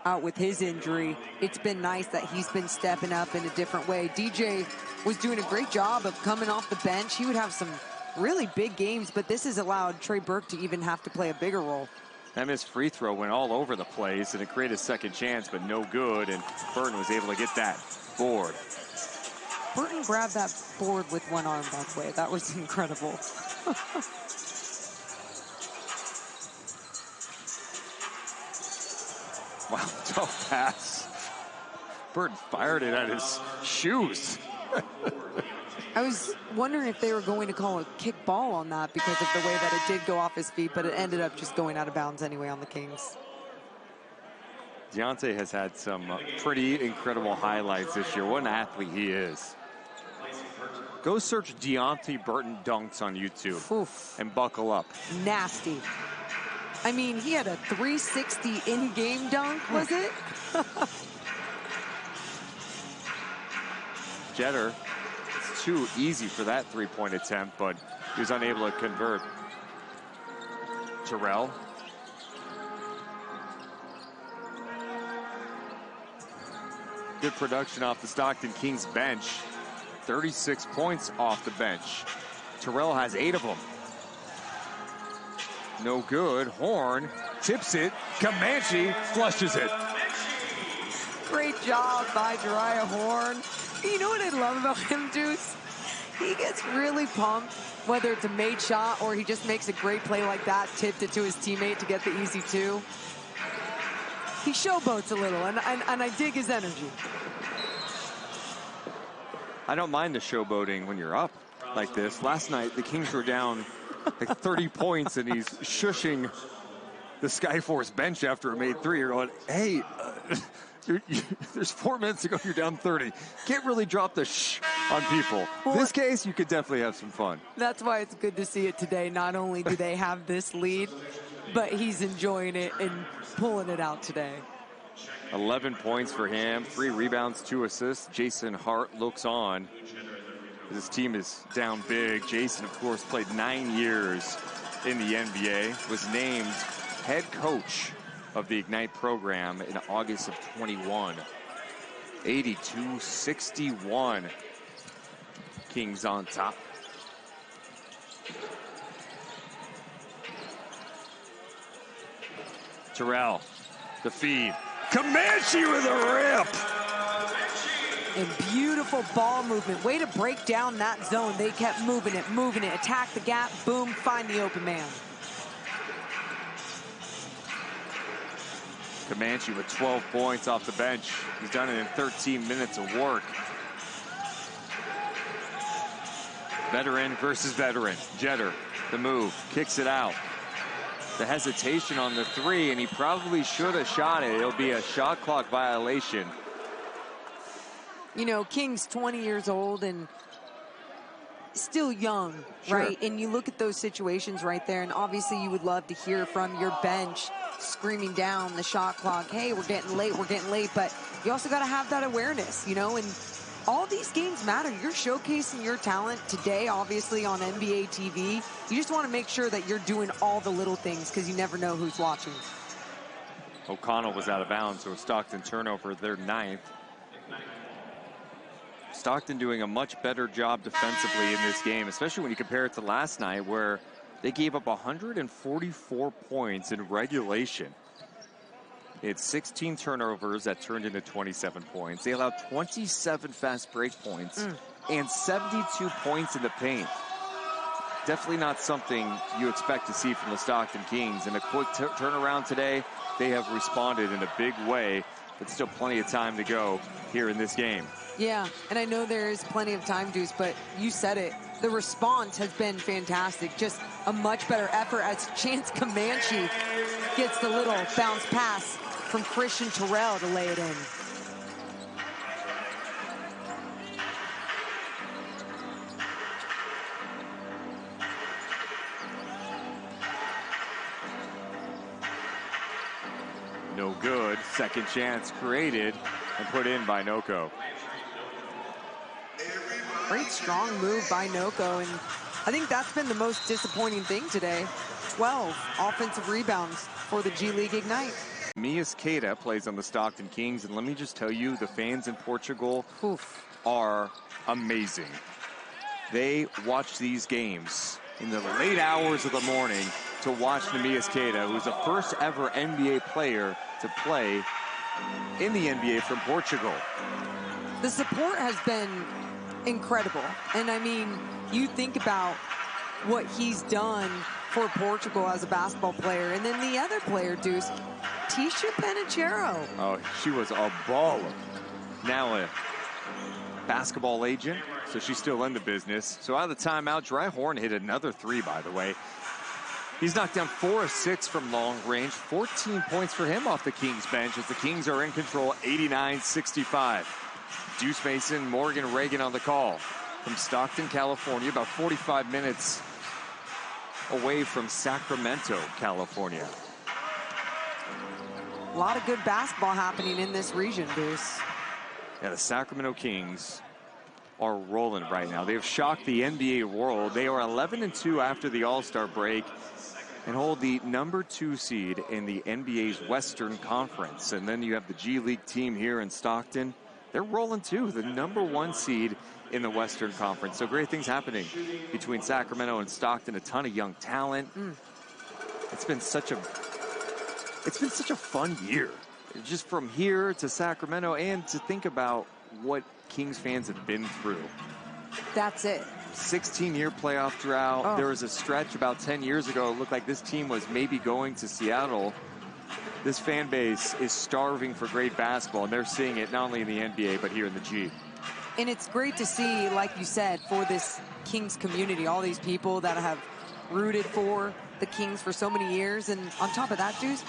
out with his injury, it's been nice that he's been stepping up in a different way. DJ was doing a great job of coming off the bench. He would have some really big games, but this has allowed Trey Burke to even have to play a bigger role. That missed free throw went all over the place, and it created a second chance, but no good, and Burton was able to get that board. Burton grabbed that board with one arm, by the way. That was incredible. Wow, tough pass. Burton fired it at his shoes. I was wondering if they were going to call a kick ball on that because of the way that it did go off his feet, but it ended up just going out of bounds anyway on the Kings. Deontay has had some pretty incredible highlights this year. What an athlete he is. Go search Deontay Burton dunks on YouTube. Oof. And buckle up. Nasty. I mean, he had a 360 in-game dunk, was it? Jeter, it's too easy for that three-point attempt, but he was unable to convert. Terrell. Good production off the Stockton Kings bench. 36 points off the bench. Terrell has 8 of them. No good. Horne tips it. Comanche flushes it. Great job by Jeriah Horne. You know what I love about him, Deuce? He gets really pumped, whether it's a made shot or he just makes a great play like that, tipped it to his teammate to get the easy 2. He showboats a little, and I dig his energy. I don't mind the showboating when you're up like this. Last night, the Kings were down like 30 points, and he's shushing the Skyforce bench after a made 3. You're going, hey, there's 4 minutes to go. You're down 30. Can't really drop the shh on people. Well, this case, you could definitely have some fun. That's why it's good to see it today. Not only do they have this lead, but he's enjoying it and pulling it out today. 11 points for him, 3 rebounds, 2 assists. Jason Hart looks on. His team is down big. Jason, of course, played 9 years in the NBA, was named head coach of the Ignite program in August of 21. 82-61. Kings on top. Terrell, the feed. Comanche with a rip. And beautiful ball movement. Way to break down that zone. They kept moving it, attack the gap, boom, find the open man. Comanche with 12 points off the bench. He's done it in 13 minutes of work. Veteran versus veteran. Jeter, the move, kicks it out. The hesitation on the 3, and he probably should have shot it. It'll be a shot clock violation. You know, King's 20 years old and still young, right? And you look at those situations right there, and obviously you would love to hear from your bench screaming down the shot clock, hey, we're getting late, but you also got to have that awareness, you know, and all these games matter. You're showcasing your talent today, obviously, on NBA TV. You just want to make sure that you're doing all the little things because you never know who's watching. O'Connell was out of bounds, so Stockton turnover, their 9th. Stockton doing a much better job defensively in this game, especially when you compare it to last night where they gave up 144 points in regulation. They had 16 turnovers that turned into 27 points. They allowed 27 fast break points and 72 points in the paint. Definitely not something you expect to see from the Stockton Kings. In a quick turnaround today, they have responded in a big way, but still plenty of time to go here in this game. Yeah, and I know there is plenty of time, Deuce, but you said it. The response has been fantastic. Just a much better effort as Chance Comanche gets the little bounce pass from Christian Terrell to lay it in. No good. Second chance created and put in by Noko. Great strong move by Noko, and I think that's been the most disappointing thing today. 12 offensive rebounds for the G League Ignite. Mias Keita plays on the Stockton Kings, and let me just tell you, the fans in Portugal are amazing. They watch these games in the late hours of the morning to watch Mias Keita, who's the first ever NBA player to play in the NBA from Portugal. The support has been incredible. And I mean, you think about what he's done for Portugal as a basketball player. And then the other player, Deuce, Tisha Penicheiro. Oh, she was a baller. Now a basketball agent, so she's still in the business. So out of the timeout, Jeriah Horne hit another 3, by the way. He's knocked down 4 of 6 from long range. 14 points for him off the Kings bench as the Kings are in control, 89-65. Deuce Mason, Morgan Reagan on the call. from Stockton, California, about 45 minutes away from Sacramento, California. A lot of good basketball happening in this region, Deuce. Yeah, the Sacramento Kings are rolling right now. They have shocked the NBA world. They are 11-2 after the All-Star break and hold the #2 seed in the NBA's Western Conference. And then you have the G League team here in Stockton. They're rolling too, the #1 seed in the Western Conference. So great things happening between Sacramento and Stockton. A ton of young talent. It's been such a fun year. Just from here to Sacramento, and to think about what Kings fans have been through. That's it. 16-year playoff drought. Oh. There was a stretch about 10 years ago. It looked like this team was maybe going to Seattle. This fan base is starving for great basketball, and they're seeing it not only in the NBA, but here in the G. And it's great to see, like you said, for this Kings community, all these people that have rooted for the Kings for so many years. And on top of that, Deuce,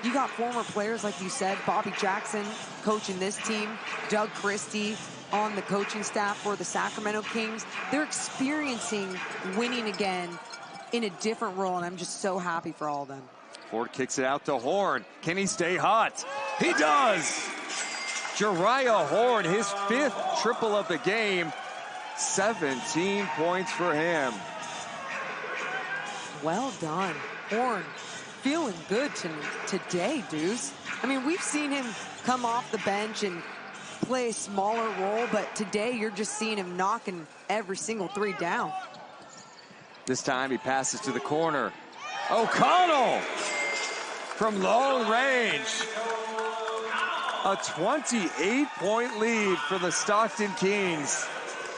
you got former players, like you said, Bobby Jackson coaching this team, Doug Christie on the coaching staff for the Sacramento Kings. They're experiencing winning again in a different role, and I'm just so happy for all of them. Ford kicks it out to Horne. Can he stay hot? He does! Jeriah Horne, his 5th triple of the game. 17 points for him. Well done. Horne feeling good today, Deuce. I mean, we've seen him come off the bench and play a smaller role, but today you're just seeing him knocking every single three down. This time he passes to the corner. O'Connell from long range. A 28-point lead for the Stockton Kings.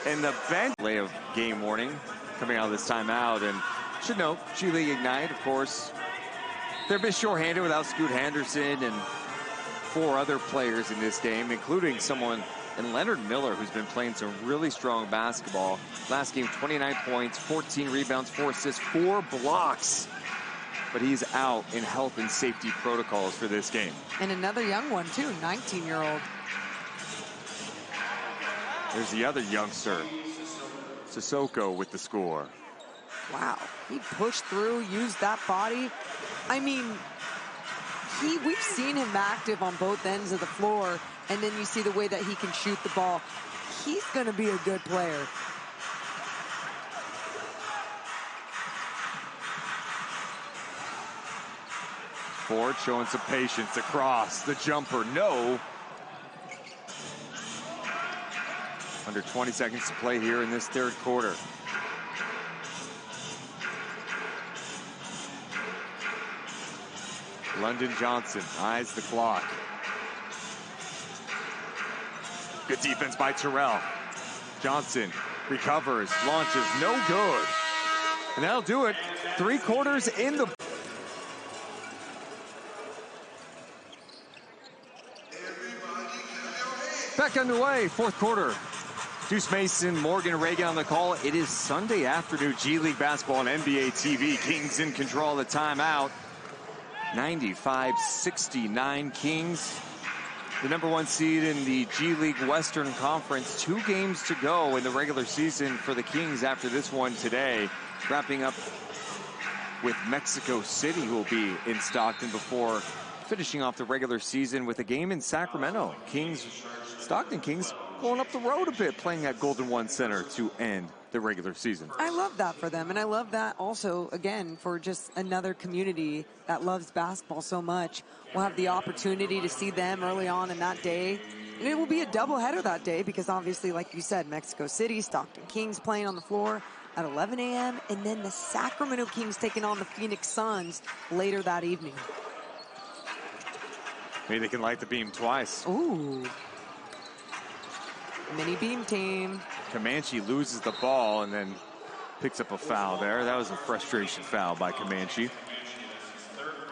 And the bench play of game warning coming out of this timeout. And should note, G League Ignite, of course, they're a bit shorthanded without Scoot Henderson and 4 other players in this game, including someone in Leonard Miller, who's been playing some really strong basketball. Last game, 29 points, 14 rebounds, 4 assists, 4 blocks. But he's out in health and safety protocols for this game. And another young one, too, 19-year-old. There's the other youngster, Sissoko, with the score. Wow, he pushed through, used that body. I mean, we've seen him active on both ends of the floor, and then you see the way that he can shoot the ball. He's going to be a good player. Ford showing some patience across. The jumper, no. Under 20 seconds to play here in this 3rd quarter. London Johnson eyes the clock. Good defense by Terrell. Johnson recovers, launches, no good. And that'll do it. 3 quarters in the... Back underway, 4th quarter. Deuce Mason, Morgan Reagan on the call. It is Sunday afternoon G League basketball on NBA TV. Kings in control of the timeout. 95-69 Kings. The #1 seed in the G League Western Conference. 2 games to go in the regular season for the Kings after this one today. Wrapping up with Mexico City, who will be in Stockton before finishing off the regular season with a game in Sacramento. Stockton Kings going up the road a bit, playing at Golden One Center to end the regular season. I love that for them, and I love that also, again, for just another community that loves basketball so much. We'll have the opportunity to see them early on in that day, and it will be a doubleheader that day because obviously, like you said, Mexico City, Stockton Kings playing on the floor at 11 a.m., and then the Sacramento Kings taking on the Phoenix Suns later that evening. Maybe they can light the beam twice. Ooh. Mini beam team. Comanche loses the ball and then picks up a foul there. That was a frustration foul by Comanche.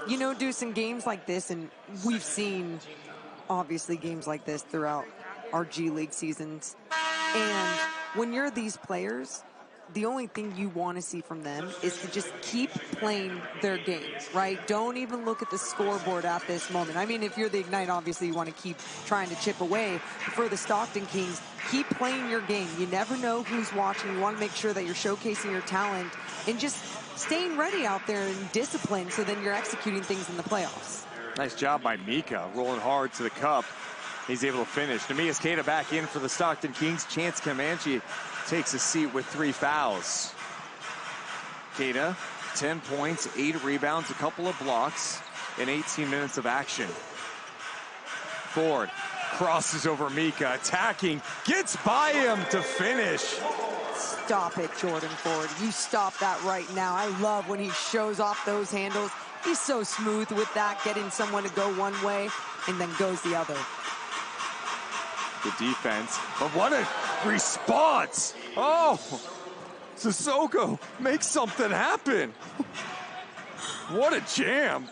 You know, Deuce, in games like this, and we've seen, obviously, games like this throughout our G League seasons. And when you're these players, the only thing you want to see from them is to just keep playing their game, right? Don't even look at the scoreboard at this moment. I mean, if you're the Ignite, obviously you want to keep trying to chip away. For the Stockton Kings, keep playing your game. You never know who's watching. You want to make sure that you're showcasing your talent and just staying ready out there and disciplined, so then you're executing things in the playoffs. Nice job by Mika, rolling hard to the cup. He's able to finish. Nemias Queta back in for the Stockton Kings. Chance Comanche takes a seat with 3 fouls. Queta, 10 points, 8 rebounds, a couple of blocks in 18 minutes of action. Ford crosses over Mika, attacking, gets by him to finish. Stop it, Jordan Ford. You stop that right now. I love when he shows off those handles. He's so smooth with that, getting someone to go one way and then goes the other. Good defense, but what a response. Oh, Sissoko makes something happen. What a jam.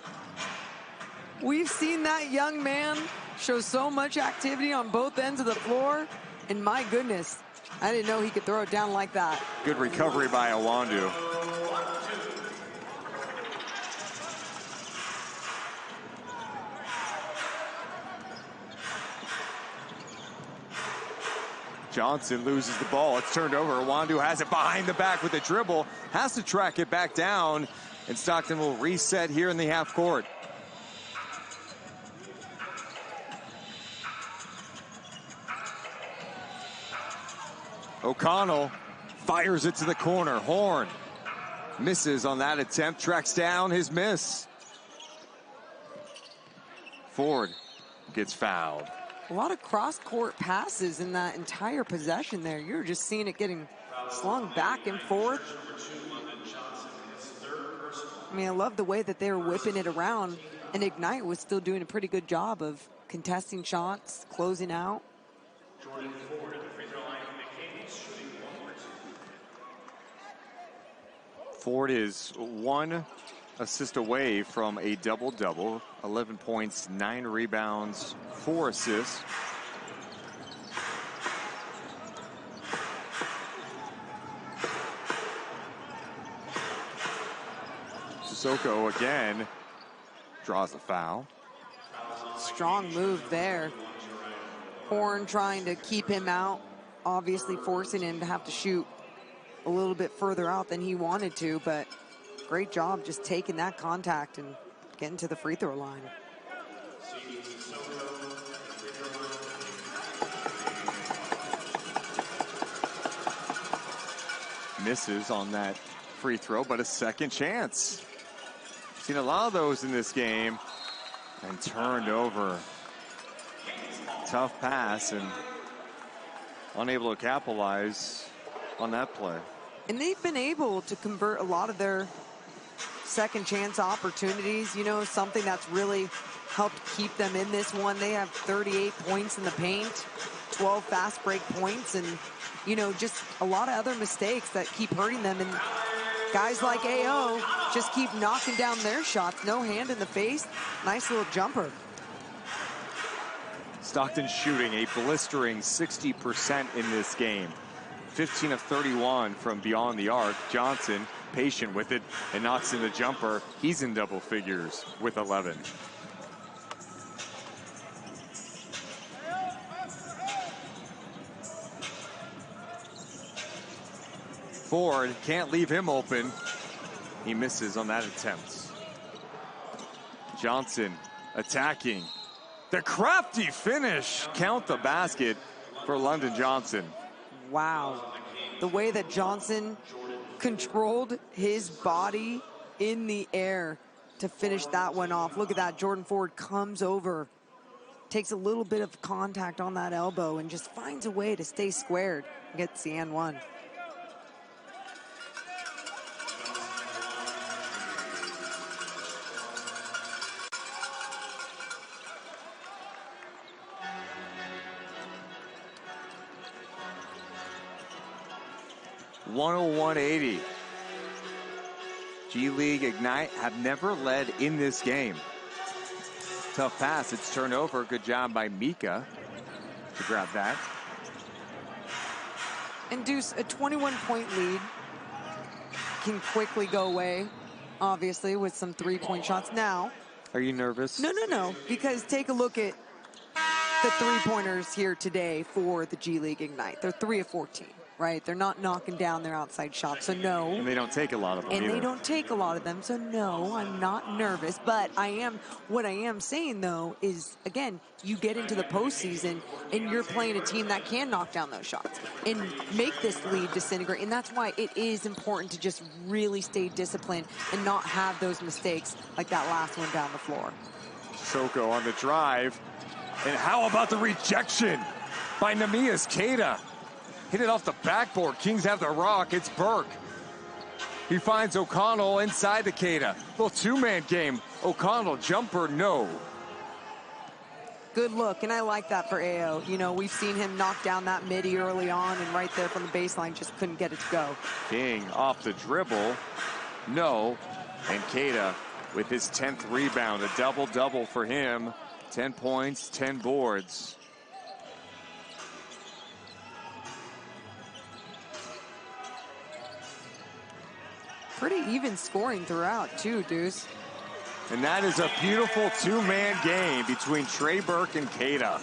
We've seen that young man show so much activity on both ends of the floor, and my goodness, I didn't know he could throw it down like that. Good recovery by Awandu. Johnson loses the ball. It's turned over. Awandu has it behind the back with a dribble. Has to track it back down. And Stockton will reset here in the half court. O'Connell fires it to the corner. Horne misses on that attempt. Tracks down his miss. Ford gets fouled. A lot of cross-court passes in that entire possession there. You're just seeing it getting slung back and forth. I mean, I love the way that they were whipping it around, and Ignite was still doing a pretty good job of contesting shots, closing out. Ford is 1 assist away from a double-double. 11 points, 9 rebounds, 4 assists. Sissoko again draws a foul. Strong move there. Horne trying to keep him out, obviously forcing him to have to shoot a little bit further out than he wanted to, but great job just taking that contact and getting to the free throw line. Misses on that free throw, but a second chance. Seen a lot of those in this game, and turned over. Tough pass and unable to capitalize on that play. And they've been able to convert a lot of their second chance opportunities. You know, something that's really helped keep them in this one. They have 38 points in the paint, 12 fast break points, and, you know, just a lot of other mistakes that keep hurting them. And guys like AO just keep knocking down their shots. No hand in the face. Nice little jumper. Stockton shooting a blistering 60% in this game. 15 of 31 from beyond the arc. Johnson patient with it and knocks in the jumper. He's in double figures with 11. Ford can't leave him open. He misses on that attempt. Johnson attacking. The crafty finish. Count the basket for London Johnson. Wow. The way that Johnson controlled his body in the air to finish that one off. Look at that. Jordan Ford comes over, takes a little bit of contact on that elbow, and just finds a way to stay squared and gets the and one. .101.80. G League Ignite have never led in this game. Tough pass. It's turned over. Good job by Mika to grab that. And Deuce, a 21-point lead can quickly go away, obviously, with some three-point shots. Now, are you nervous? No, because take a look at the three-pointers here today for the G League Ignite. They're 3 of 14, right? They're not knocking down their outside shots, so no. And they don't take a lot of them And either. they don't take a lot of them, so no, I'm not nervous. But what I am saying, though, is, again, you get into the postseason, and you're playing a team that can knock down those shots and make this lead disintegrate. And that's why it is important to just really stay disciplined and not have those mistakes like that last one down the floor. Soko on the drive. And how about the rejection by Neemias Queta? Hit it off the backboard. Kings have the rock. It's Burke. He finds O'Connell inside the Queta. Little two-man game. O'Connell, jumper, no. Good look, and I like that for AO. You know, we've seen him knock down that midi early on, and right there from the baseline, just couldn't get it to go. King off the dribble. No. And Queta with his 10th rebound. A double-double for him. 10 points, 10 boards. Pretty even scoring throughout, too, Deuce. And that is a beautiful two-man game between Trey Burke and Queta.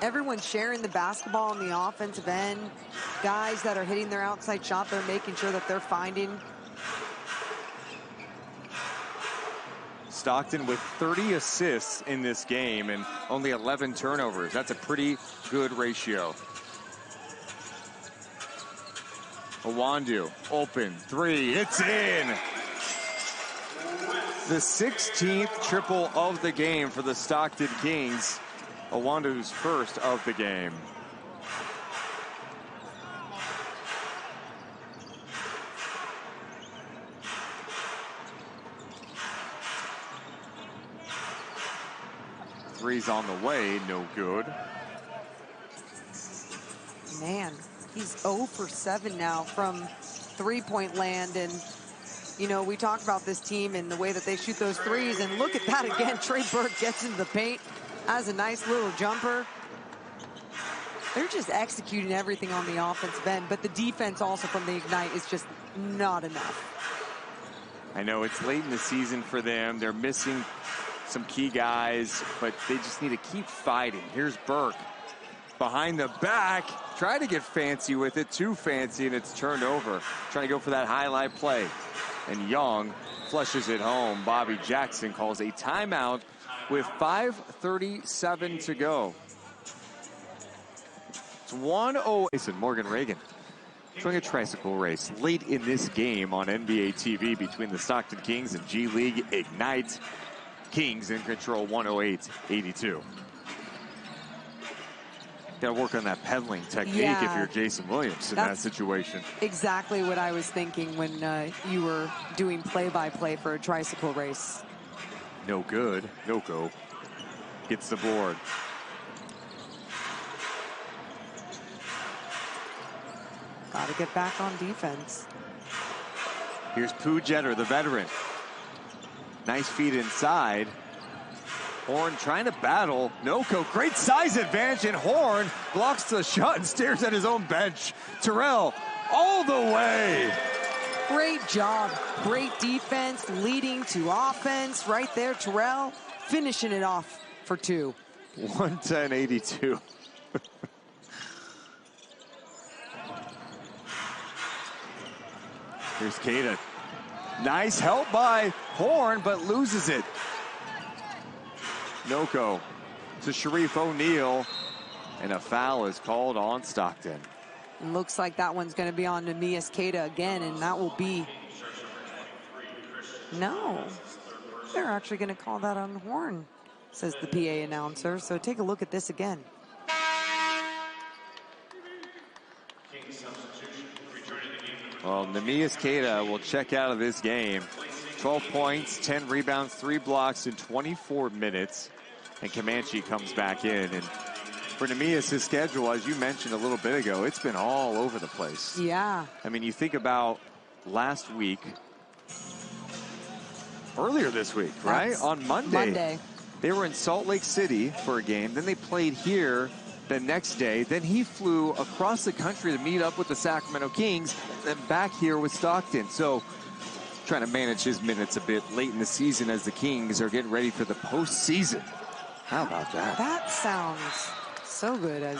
Everyone's sharing the basketball on the offensive end. Guys that are hitting their outside shot, they're making sure that they're finding. Stockton with 30 assists in this game and only 11 turnovers. That's a pretty good ratio. Awandu, open, three, it's in. The 16th triple of the game for the Stockton Kings. Awandu's first of the game. Three's on the way, no good. Man, he's 0 for 7 now from three-point land. And, you know, we talked about this team and the way that they shoot those threes. And look at that again. Trey Burke gets into the paint, has a nice little jumper. They're just executing everything on the offensive end. But the defense also from the Ignite is just not enough. I know it's late in the season for them. They're missing some key guys, but they just need to keep fighting. Here's Burke behind the back, try to get fancy with it, too fancy, and it's turned over. Trying to go for that highlight play. And Young flushes it home. Bobby Jackson calls a timeout with 5:37 to go. It's 1:08. Morgan Reagan showing a tricycle race late in this game on NBA TV between the Stockton Kings and G League Ignite. Kings in control, 108-82. Got to work on that pedaling technique if you're Jason Williams in that situation. Exactly what I was thinking when you were doing play-by-play for a tricycle race. No good. Noko gets the board. Got to get back on defense. Here's Pooh Jeter, the veteran. Nice feed inside. Horne trying to battle. Noko, great size advantage, and Horne blocks the shot and stares at his own bench. Terrell all the way. Great job. Great defense leading to offense right there. Terrell finishing it off for two. 110-82. Here's Queta. Nice help by Horne, but loses it. Noko to Sharif O'Neal, and a foul is called on Stockton. And looks like that one's going to be on Neemias Queta again, and that will be... No. They're actually going to call that on Horne, says the PA announcer. So take a look at this again. Well, Neemias Queta will check out of this game. 12 points, 10 rebounds, 3 blocks in 24 minutes. And Comanche comes back in. And for Neemias, his schedule, as you mentioned a little bit ago, it's been all over the place. Yeah. I mean, you think about last week, earlier this week, right? On Monday. They were in Salt Lake City for a game. Then they played here the next day. Then he flew across the country to meet up with the Sacramento Kings, and then back here with Stockton. So trying to manage his minutes a bit late in the season as the Kings are getting ready for the postseason. How about that? That sounds so good as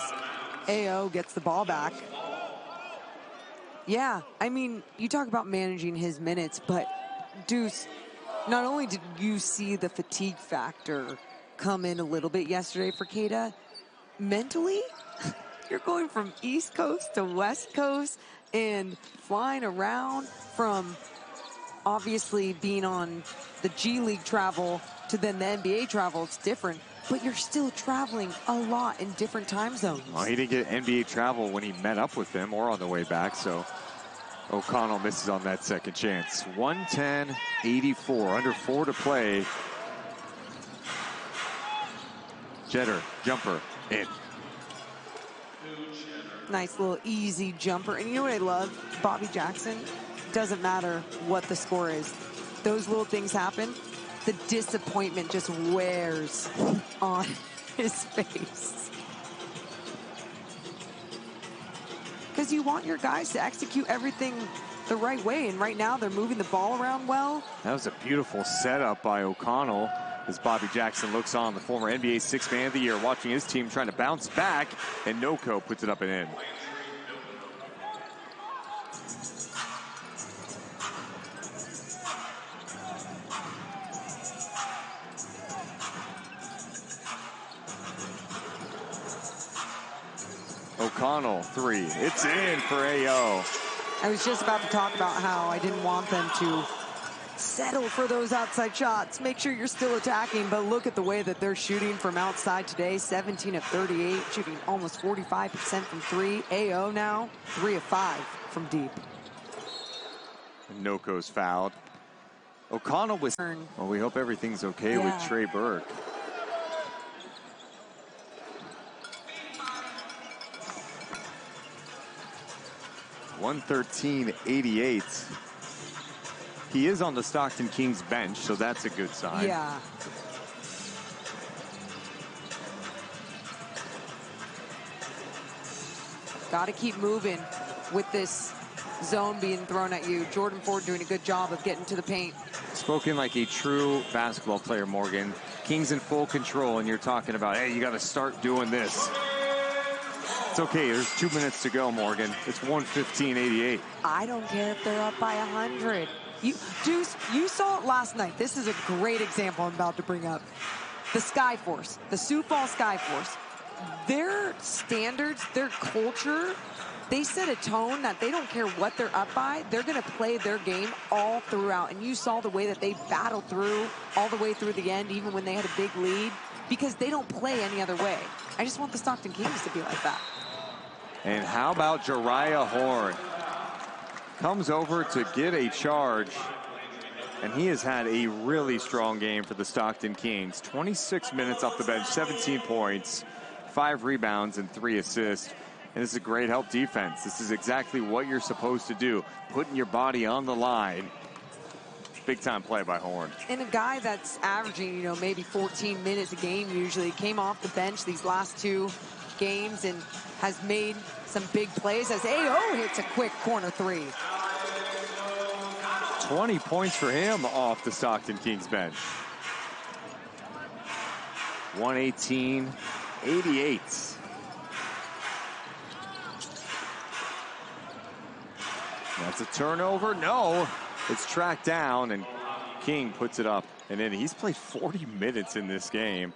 AO gets the ball back. Yeah, I mean, you talk about managing his minutes, but Deuce, not only did you see the fatigue factor come in a little bit yesterday for Keita, mentally, you're going from East Coast to West Coast and flying around from obviously being on the G League travel to then the NBA travel. It's different, but you're still traveling a lot in different time zones. Well, he didn't get NBA travel when he met up with them or on the way back, so O'Connell misses on that second chance. 110-84, under 4 to play. Jeter, jumper, in. Nice little easy jumper. And you know what I love? Bobby Jackson, doesn't matter what the score is. Those little things happen. The disappointment just wears on his face. Because you want your guys to execute everything the right way. And right now they're moving the ball around well. That was a beautiful setup by O'Connell as Bobby Jackson looks on, the former NBA Sixth Man of the Year, watching his team trying to bounce back, and Noko puts it up and in. O'Connell, 3. It's in for AO. I was just about to talk about how I didn't want them to settle for those outside shots. Make sure you're still attacking, but look at the way that they're shooting from outside today. 17 of 38, shooting almost 45% from 3. AO now, 3 of 5 from deep. Noko's fouled. O'Connell was... Well, we hope everything's okay with Trey Burke. $113.88. He is on the Stockton Kings bench, so that's a good sign. Yeah. Got to keep moving with this zone being thrown at you. Jordan Ford doing a good job of getting to the paint. Spoken like a true basketball player, Morgan. Kings in full control, and you're talking about, hey, you got to start doing this. It's okay. There's 2 minutes to go, Morgan. It's 115-88. I don't care if they're up by 100. Deuce, you saw it last night. This is a great example I'm about to bring up. The Skyforce, the Sioux Falls Skyforce, their standards, their culture, they set a tone that they don't care what they're up by. They're going to play their game all throughout. And you saw the way that they battled through all the way through the end, even when they had a big lead, because they don't play any other way. I just want the Stockton Kings to be like that. And how about Jeriah Horne? Comes over to get a charge, and he has had a really strong game for the Stockton Kings. 26 minutes off the bench, 17 points, 5 rebounds, and 3 assists. And this is a great help defense. This is exactly what you're supposed to do, putting your body on the line. Big time play by Horne. And a guy that's averaging, maybe 14 minutes a game usually, came off the bench these last 2 games and has made some big plays as AO hits a quick corner 3. 20 points for him off the Stockton Kings bench. 118-88. That's a turnover. No, it's tracked down, and King puts it up and in. He's played 40 minutes in this game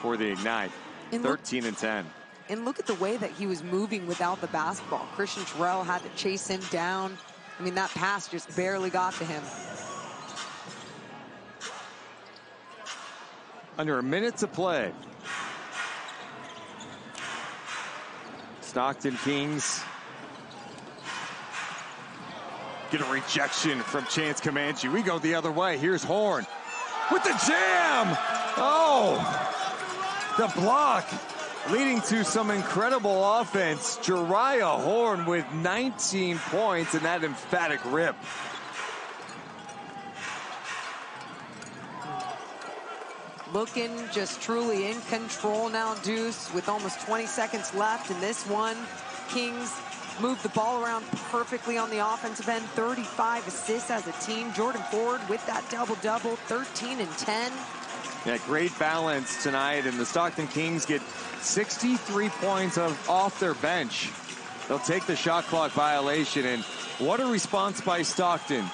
for the Ignite. 13-10. And look at the way that he was moving without the basketball. Christian Terrell had to chase him down. I mean, that pass just barely got to him. Under a minute to play. Stockton Kings get a rejection from Chance Comanche. We go the other way. Here's Horne with the jam. Oh, the block leading to some incredible offense. Jeriah Horne with 19 points and that emphatic rip. looking just truly in control now, Deuce, with almost 20 seconds left in this one. Kings moved the ball around perfectly on the offensive end. 35 assists as a team. Jordan Ford with that double-double, 13 and 10. Yeah, great balance tonight, and the Stockton Kings get 63 points off their bench. They'll take the shot clock violation, and what a response by Stockton,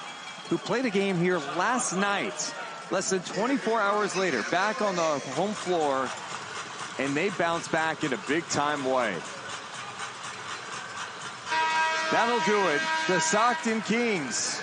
who played a game here last night, less than 24 hours later, back on the home floor, and they bounce back in a big-time way. That'll do it. The Stockton Kings